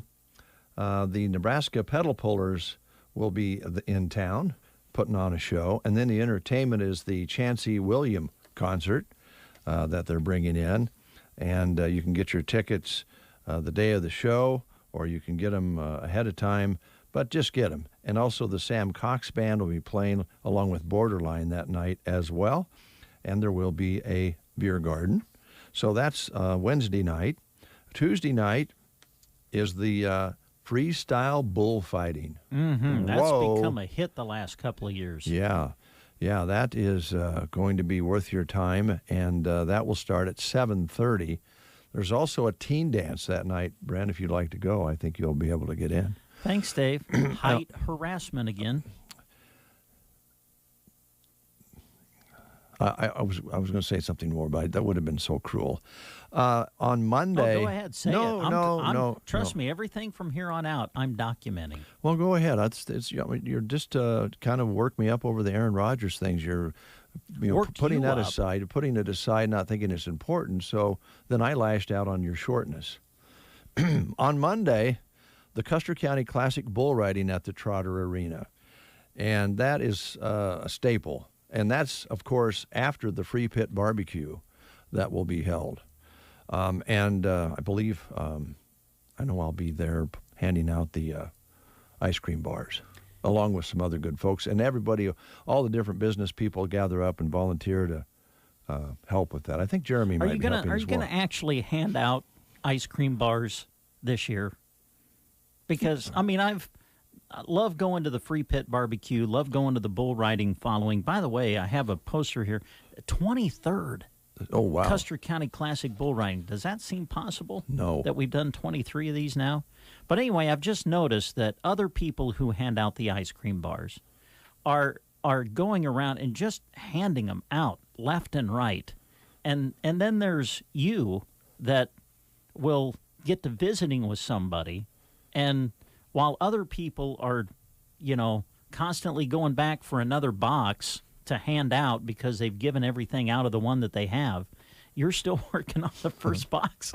Speaker 1: the Nebraska Pedal Pullers will be in town putting on a show. And then the entertainment is the Chancey William concert that they're bringing in. And you can get your tickets the day of the show, or you can get them ahead of time, but just get them. And also the Sam Cox Band will be playing along with Borderline that night as well. And there will be a beer garden. So that's Wednesday night. Tuesday night is the freestyle bullfighting.
Speaker 2: Mm-hmm. That's
Speaker 1: Whoa.
Speaker 2: become a hit the last couple of years.
Speaker 1: Yeah, that is going to be worth your time, and that will start at 7:30. There's also a teen dance that night, Brent. If you'd like to go, I think you'll be able to get in.
Speaker 2: Thanks, Dave. Height harassment again.
Speaker 1: I was going to say something more, but that would have been so cruel. On Monday.
Speaker 2: Oh, go ahead, say it.
Speaker 1: No.
Speaker 2: Trust me, everything from here on out, I'm documenting.
Speaker 1: Well, go ahead. You're just kind of work me up over the Aaron Rodgers things. You're putting that aside, putting it aside, not thinking it's important. So then I lashed out on your shortness. On Monday, the Custer County Classic Bull Riding at the Trotter Arena, and that is a staple. And that's, of course, after the Free Pit Barbecue that will be held. And I believe, I know I'll be there handing out the ice cream bars, along with some other good folks. And everybody, all the different business people gather up and volunteer to help with that. I think Jeremy might be helping as well.
Speaker 2: Are you going to actually hand out ice cream bars this year? Because, I mean, I love going to the Free Pit Barbecue, love going to the bull riding following. By the way, I have a poster here, 23rd.
Speaker 1: Oh, wow.
Speaker 2: Custer County Classic Bull Riding. Does that seem possible?
Speaker 1: No.
Speaker 2: That we've done 23 of these now? But anyway, I've just noticed that other people who hand out the ice cream bars are going around and just handing them out left and right. And then there's you that will get to visiting with somebody, and while other people are, constantly going back for another box to hand out because they've given everything out of the one that they have, you're still working on the first box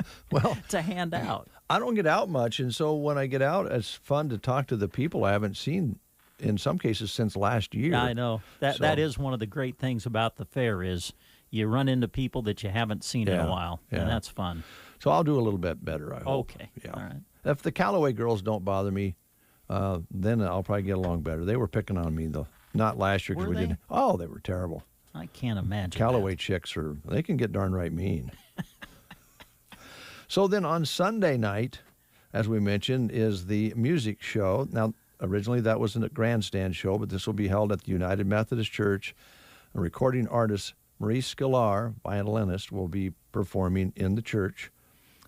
Speaker 2: to hand out.
Speaker 1: I don't get out much, and so when I get out, it's fun to talk to the people I haven't seen in some cases since last year.
Speaker 2: I know. That is one of the great things about the fair is you run into people that you haven't seen in a while, and that's fun.
Speaker 1: So I'll do a little bit better, I hope.
Speaker 2: Okay.
Speaker 1: Yeah.
Speaker 2: All right.
Speaker 1: If the Callaway girls don't bother me, then I'll probably get along better. They were picking on me, though. Not last year.
Speaker 2: Were
Speaker 1: we
Speaker 2: they?
Speaker 1: didn't. Oh, they were terrible.
Speaker 2: I can't imagine.
Speaker 1: Callaway chicks they can get darn right mean. So then on Sunday night, as we mentioned, is the music show. Now, originally that was a grandstand show, but this will be held at the United Methodist Church. A recording artist, Maurice Sklar, violinist, will be performing in the church,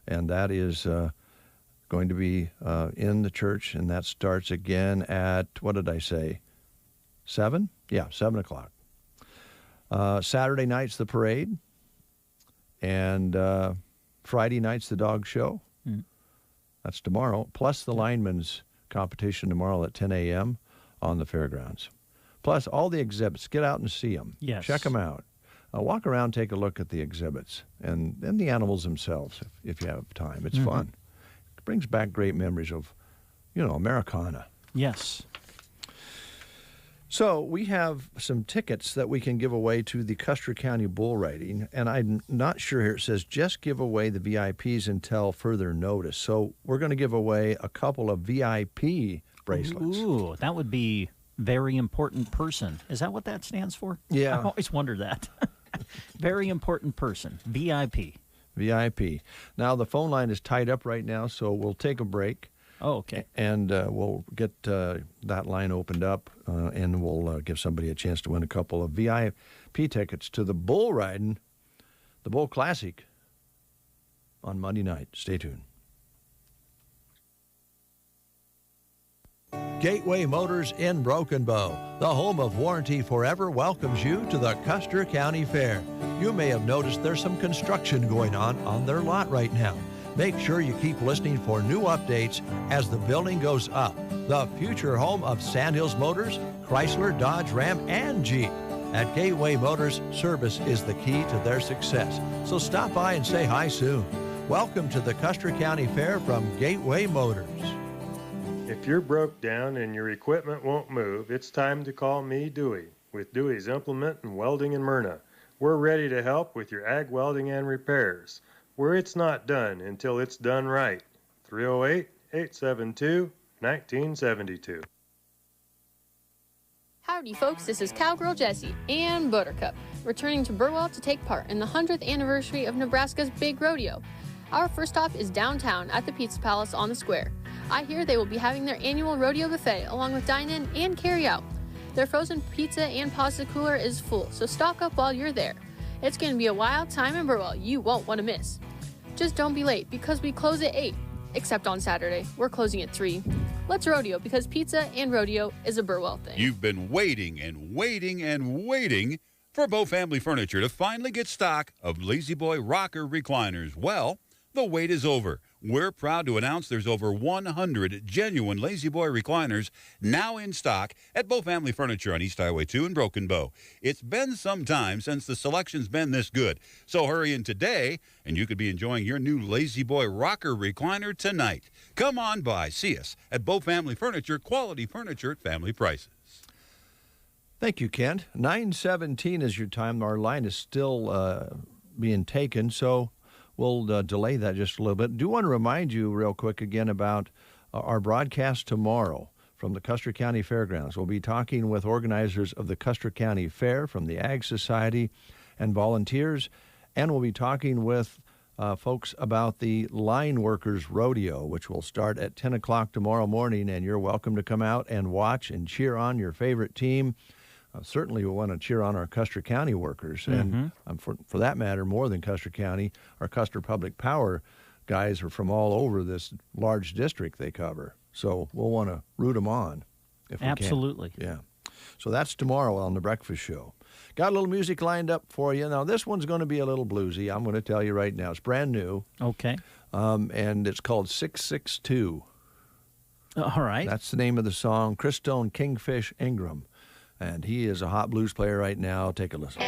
Speaker 1: and that is going to be in the church, and that starts again at, what did I say, 7? Yeah, 7 o'clock. Saturday night's the parade, and Friday night's the dog show. That's tomorrow, plus the lineman's competition tomorrow at 10 a.m. on the fairgrounds. Plus all the exhibits. Get out and see them.
Speaker 2: Yes.
Speaker 1: Check them out. Walk around, take a look at the exhibits, and the animals themselves, if you have time. It's fun. It brings back great memories of, Americana.
Speaker 2: Yes.
Speaker 1: So we have some tickets that we can give away to the Custer County Bull Riding, and I'm not sure here. It says just give away the VIPs until further notice. So we're going to give away a couple of VIP bracelets.
Speaker 2: Ooh, that would be very important person. Is that what that stands for?
Speaker 1: Yeah.
Speaker 2: I've always wondered that. Very important person, VIP.
Speaker 1: VIP. Now the phone line is tied up right now, so we'll take a break.
Speaker 2: Oh, okay.
Speaker 1: And we'll get that line opened up, and we'll give somebody a chance to win a couple of VIP tickets to the bull riding, the Bull Classic, on Monday night. Stay tuned. Gateway Motors in Broken Bow, the home of Warranty Forever, welcomes you to the Custer County Fair. You may have noticed there's some construction going on their lot right now. Make sure you keep listening for new updates as the building goes up. The future home of Sandhills Motors, Chrysler, Dodge, Ram, and Jeep. At Gateway Motors, service is the key to their success. So stop by and say hi soon. Welcome to the Custer County Fair from Gateway Motors.
Speaker 3: If you're broke down and your equipment won't move, it's time to call me, Dewey, with Dewey's Implement and Welding in Myrna. We're ready to help with your ag welding and repairs, where it's not done until it's done right. 308-872-1972.
Speaker 4: Howdy folks, this is Cowgirl Jessie and Buttercup, returning to Burwell to take part in the 100th anniversary of Nebraska's Big Rodeo. Our first stop is downtown at the Pizza Palace on the square. I hear they will be having their annual rodeo buffet along with dine-in and carry-out. Their frozen pizza and pasta cooler is full, so stock up while you're there. It's going to be a wild time in Burwell you won't want to miss. Just don't be late because we close at 8, except on Saturday. We're closing at 3. Let's rodeo because pizza and rodeo is a Burwell thing.
Speaker 17: You've been waiting and waiting and waiting for Bow Family Furniture to finally get stock of Lazy Boy rocker recliners. Well, the wait is over. We're proud to announce there's over 100 genuine Lazy Boy recliners now in stock at Bow Family Furniture on East Highway 2 in Broken Bow. It's been some time since the selection's been this good, so hurry in today, and you could be enjoying your new Lazy Boy rocker recliner tonight. Come on by. See us at Bow Family Furniture, quality furniture at family prices.
Speaker 1: Thank you, Kent. 9:17 is your time. Our line is still being taken, so we'll delay that just a little bit. Do want to remind you real quick again about our broadcast tomorrow from the Custer County Fairgrounds. We'll be talking with organizers of the Custer County Fair from the Ag Society and volunteers, and we'll be talking with folks, about the Line Workers Rodeo, which will start at 10 o'clock tomorrow morning, and you're welcome to come out and watch and cheer on your favorite team. Certainly we want to cheer on our Custer County workers, and for that matter, more than Custer County, our Custer Public Power guys are from all over this large district they cover. So we'll want to root them on if we
Speaker 2: Absolutely.
Speaker 1: can. Yeah. So that's tomorrow on The Breakfast Show. Got a little music lined up for you. Now, this one's going to be a little bluesy. I'm going to tell you right now. It's brand new.
Speaker 2: Okay.
Speaker 1: And it's called 662.
Speaker 2: All right.
Speaker 1: That's the name of the song. Christone Kingfish Ingram. And he is a hot blues player right now. Take a listen.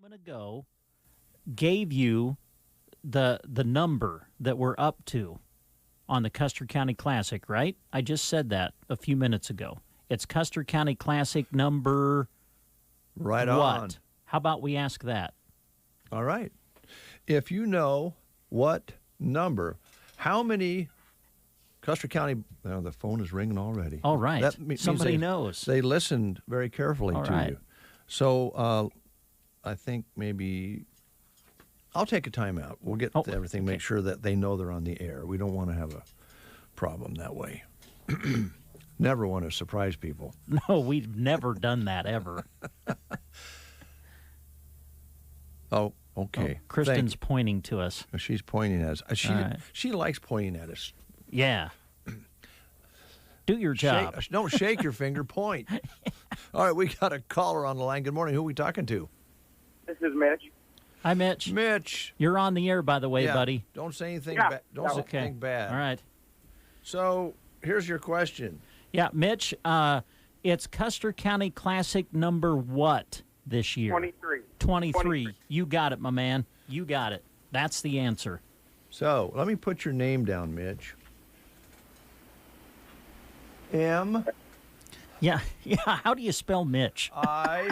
Speaker 2: moment ago gave you the number that we're up to on the Custer County Classic, right? I just said that a few minutes ago. It's Custer County Classic number
Speaker 1: right
Speaker 2: what?
Speaker 1: On.
Speaker 2: How about we ask that?
Speaker 1: All right. If you know what number, how many Custer County, the phone is ringing already.
Speaker 2: All right.
Speaker 1: That means
Speaker 2: somebody knows.
Speaker 1: They listened very carefully
Speaker 2: All
Speaker 1: to
Speaker 2: right.
Speaker 1: you. So I think maybe I'll take a timeout. We'll get to everything, make sure that they know they're on the air. We don't want to have a problem that way. Never want to surprise people.
Speaker 2: No, we've never done that ever.
Speaker 1: Oh, okay.
Speaker 2: Kristen's pointing to us.
Speaker 1: She's pointing at us.
Speaker 2: All right.
Speaker 1: She likes pointing at us.
Speaker 2: Yeah. Do your job.
Speaker 1: Don't shake your finger, point. All right, we got a caller on the line. Good morning. Who are we talking to?
Speaker 5: This is Mitch.
Speaker 2: Hi, Mitch.
Speaker 1: Mitch.
Speaker 2: You're on the air, by the way,
Speaker 1: Yeah,
Speaker 2: buddy.
Speaker 1: Don't say anything
Speaker 5: Yeah.
Speaker 1: bad. Don't say anything bad.
Speaker 2: All right.
Speaker 1: So here's your question.
Speaker 2: Yeah, Mitch, it's Custer County Classic number what this year?
Speaker 5: 23.
Speaker 2: 23. You got it, my man. You got it. That's the answer.
Speaker 1: So let me put your name down, Mitch. M.
Speaker 2: Yeah. How do you spell Mitch?
Speaker 1: I.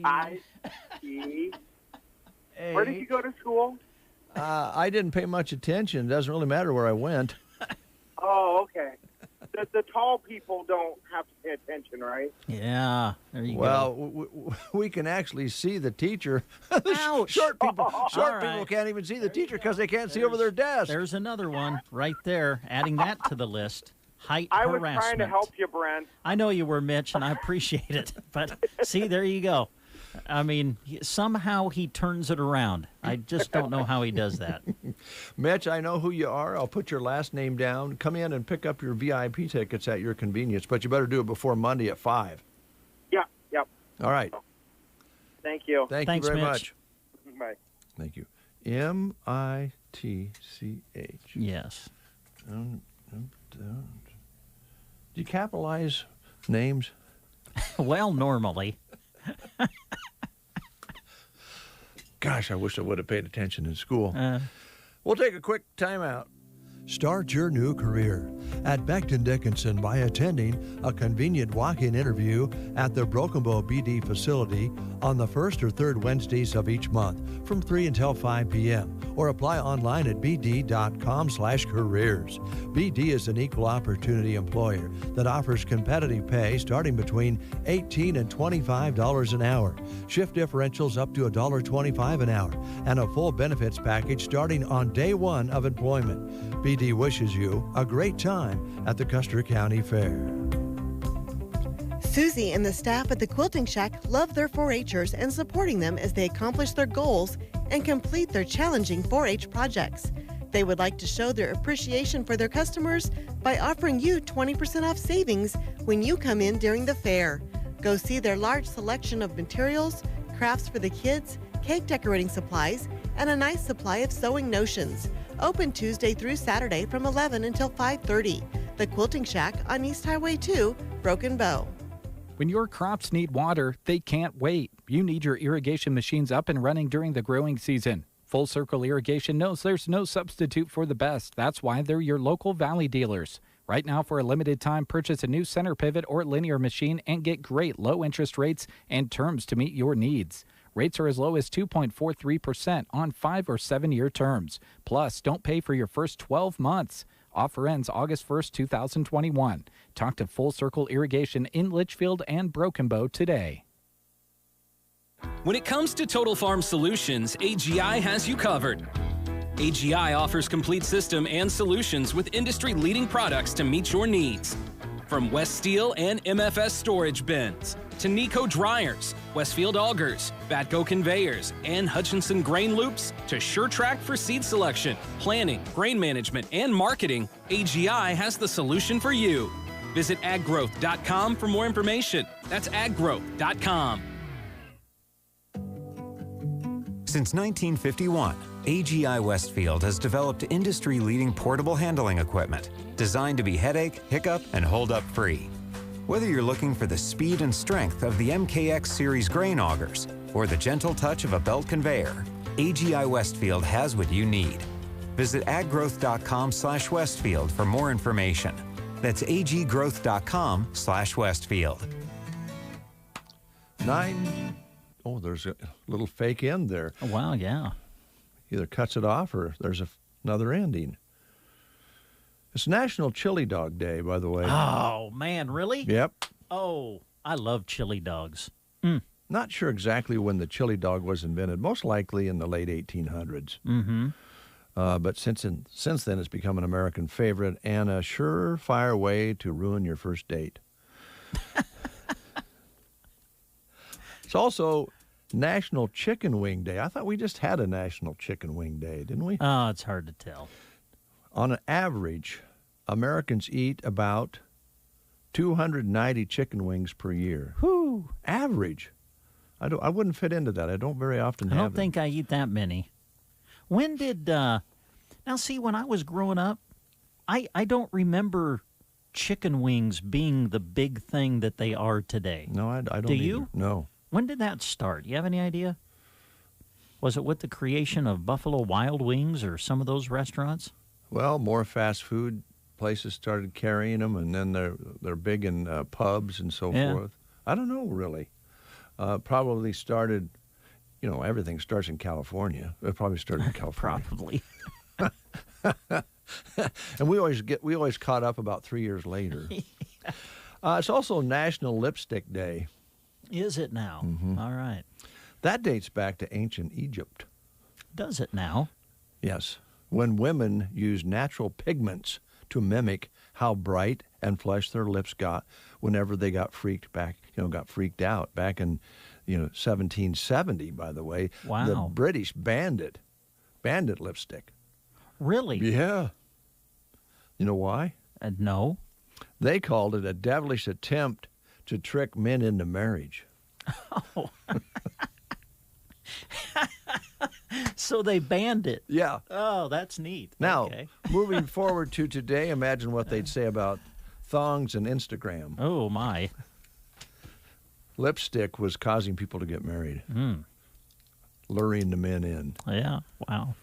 Speaker 5: I-T. Where did you go to school?
Speaker 1: I didn't pay much attention. It doesn't really matter where I went.
Speaker 5: Oh, okay. The tall people don't have to pay attention, right?
Speaker 2: Yeah. There you
Speaker 1: go. We can actually see the teacher.
Speaker 2: Ouch.
Speaker 1: Short people
Speaker 2: All right.
Speaker 1: can't even see the teacher because they can't see over their desk.
Speaker 2: There's another one right there. Adding that to the list. Height
Speaker 5: I was
Speaker 2: harassment.
Speaker 5: trying to help you, Brent.
Speaker 2: I know you were, Mitch, and I appreciate it. But see, there you go. I mean, somehow he turns it around. I just don't know how he does that.
Speaker 1: Mitch, I know who you are. I'll put your last name down. Come in and pick up your VIP tickets at your convenience, but you better do it before Monday at 5.
Speaker 5: Yep.
Speaker 1: All right.
Speaker 5: Thank you.
Speaker 1: Thanks very
Speaker 2: Mitch.
Speaker 1: much.
Speaker 5: Bye.
Speaker 1: Thank you. M-I-T-C-H.
Speaker 2: Yes.
Speaker 1: Do you capitalize names?
Speaker 2: Well, normally.
Speaker 1: Gosh, I wish I would have paid attention in school. We'll take a quick timeout. Start your new career at Becton Dickinson by attending a convenient walk-in interview at the Broken Bow BD facility on the first or third Wednesdays of each month from 3 until 5 p.m. or apply online at bd.com/careers. BD is an equal opportunity employer that offers competitive pay starting between $18 and $25 an hour, shift differentials up to $1.25 an hour, and a full benefits package starting on day one of employment. BD wishes you a great time at the Custer County Fair.
Speaker 20: Susie and the staff at the Quilting Shack love their 4-Hers and supporting them as they accomplish their goals and complete their challenging 4-H projects. They would like to show their appreciation for their customers by offering you 20% off savings when you come in during the fair. Go see their large selection of materials, crafts for the kids, cake decorating supplies, and a nice supply of sewing notions. Open Tuesday through Saturday from 11 until 5:30. The Quilting Shack on East Highway 2, Broken Bow.
Speaker 13: When your crops need water, they can't wait. You need your irrigation machines up and running during the growing season. Full Circle Irrigation knows there's no substitute for the best. That's why they're your local Valley dealers. Right now, for a limited time, purchase a new center pivot or linear machine and get great low interest rates and terms to meet your needs. Rates are as low as 2.43% on 5 or 7-year terms. Plus, don't pay for your first 12 months. Offer ends August 1st, 2021. Talk to Full Circle Irrigation in Litchfield and Broken Bow today.
Speaker 6: When it comes to Total Farm Solutions, AGI has you covered. AGI offers complete system and solutions with industry-leading products to meet your needs. From West Steel and MFS storage bins, to Nico dryers, Westfield augers, Batco conveyors, and Hutchinson grain loops, to SureTrack for seed selection, planning, grain management, and marketing, AGI has the solution for you. Visit aggrowth.com for more information. That's aggrowth.com.
Speaker 23: Since 1951, AGI Westfield has developed industry-leading portable handling equipment designed to be headache, hiccup, and hold-up free. Whether you're looking for the speed and strength of the MKX series grain augers or the gentle touch of a belt conveyor, AGI Westfield has what you need. Visit aggrowth.com/Westfield for more information. That's aggrowth.com/Westfield.
Speaker 1: 9. Oh, there's a little fake end there.
Speaker 2: Oh, wow, yeah.
Speaker 1: Either cuts it off or there's another ending. It's National Chili Dog Day, by the way.
Speaker 2: Oh, man, really?
Speaker 1: Yep.
Speaker 2: Oh, I love chili dogs.
Speaker 1: Not sure exactly when the chili dog was invented. Most likely in the late 1800s.
Speaker 2: Mm-hmm.
Speaker 1: But since then, it's become an American favorite and a surefire way to ruin your first date. It's also National Chicken Wing Day. I thought we just had a National Chicken Wing Day, didn't we?
Speaker 2: Oh, it's hard to tell.
Speaker 1: On an average, Americans eat about 290 chicken wings per year.
Speaker 2: Whew.
Speaker 1: Average. I wouldn't fit into that. I don't very often have
Speaker 2: I don't
Speaker 1: them.
Speaker 2: think I eat that many. When did now see, when I was growing up, I don't remember chicken wings being the big thing that they are today.
Speaker 1: No, I don't.
Speaker 2: Do
Speaker 1: either.
Speaker 2: you?
Speaker 1: No.
Speaker 2: When did that start? You have any idea? Was it with the creation of Buffalo Wild Wings or some of those restaurants?
Speaker 1: Well, more fast food places started carrying them, and then they're big in pubs and so forth. I don't know, really. Probably started, everything starts in California. It probably started in California.
Speaker 2: Probably.
Speaker 1: And we always caught up about 3 years later. It's also National Lipstick Day.
Speaker 2: Is it now?
Speaker 1: Mm-hmm.
Speaker 2: All right.
Speaker 1: That dates back to ancient Egypt.
Speaker 2: Does it now?
Speaker 1: Yes. When women used natural pigments to mimic how bright and flushed their lips got whenever they got freaked out back in 1770, by the way.
Speaker 2: Wow.
Speaker 1: The British banned lipstick.
Speaker 2: Really?
Speaker 1: Yeah. You know why?
Speaker 2: No.
Speaker 1: They called it a devilish attempt to trick men into marriage.
Speaker 2: Oh. So they banned it.
Speaker 1: Yeah.
Speaker 2: Oh, that's neat.
Speaker 1: Now,
Speaker 2: okay.
Speaker 1: Moving forward to today, imagine what they'd say about thongs and Instagram.
Speaker 2: Oh, my.
Speaker 1: Lipstick was causing people to get married, luring the men in.
Speaker 2: Yeah, wow.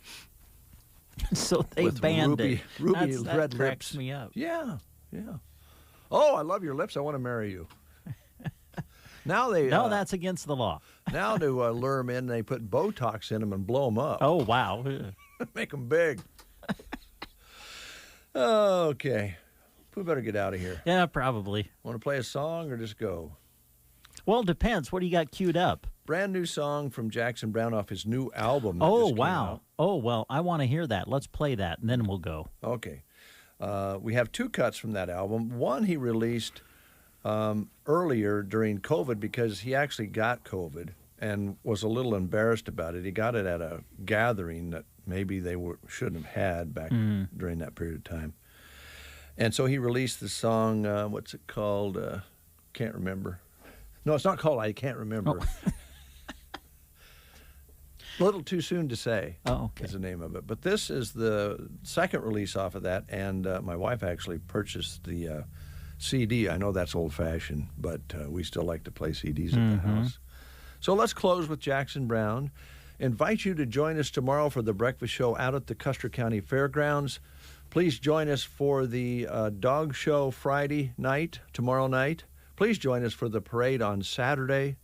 Speaker 2: So they
Speaker 1: With
Speaker 2: banned it.
Speaker 1: Ruby
Speaker 2: that
Speaker 1: red
Speaker 2: cracks
Speaker 1: lips.
Speaker 2: me up.
Speaker 1: Yeah. Oh, I love your lips. I want to marry you. Now they
Speaker 2: No, that's against the law.
Speaker 1: Now to lure them in, they put Botox in them and blow them up.
Speaker 2: Oh, wow.
Speaker 1: Make them big. Okay. We better get out of here.
Speaker 2: Yeah, probably.
Speaker 1: Want to play a song or just go?
Speaker 2: Well, it depends. What do you got queued up?
Speaker 1: Brand new song from Jackson Browne off his new album. that
Speaker 2: Oh,
Speaker 1: just came
Speaker 2: wow.
Speaker 1: out.
Speaker 2: Oh, well, I want to hear that. Let's play that, and then we'll go.
Speaker 1: Okay. We have two cuts from that album. One he released earlier during COVID because he actually got COVID and was a little embarrassed about it. He got it at a gathering that maybe they shouldn't have had back during that period of time. And so he released the song, what's it called? Can't remember. No, it's not called I Can't Remember.
Speaker 2: Oh.
Speaker 1: A Little Too Soon to Say
Speaker 2: is
Speaker 1: the name of it. But this is the second release off of that, and my wife actually purchased the CD. I know that's old-fashioned, but we still like to play CDs at the house. So let's close with Jackson Browne. Invite you to join us tomorrow for the breakfast show out at the Custer County Fairgrounds. Please join us for the dog show Friday night, tomorrow night. Please join us for the parade on Saturday.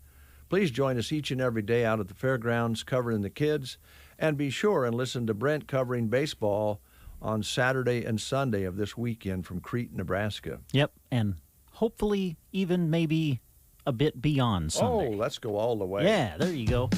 Speaker 1: Please join us each and every day out at the fairgrounds covering the kids. And be sure and listen to Brent covering baseball on Saturday and Sunday of this weekend from Crete, Nebraska.
Speaker 2: Yep, and hopefully even maybe a bit beyond Sunday.
Speaker 1: Oh, let's go all the way.
Speaker 2: Yeah, there you go.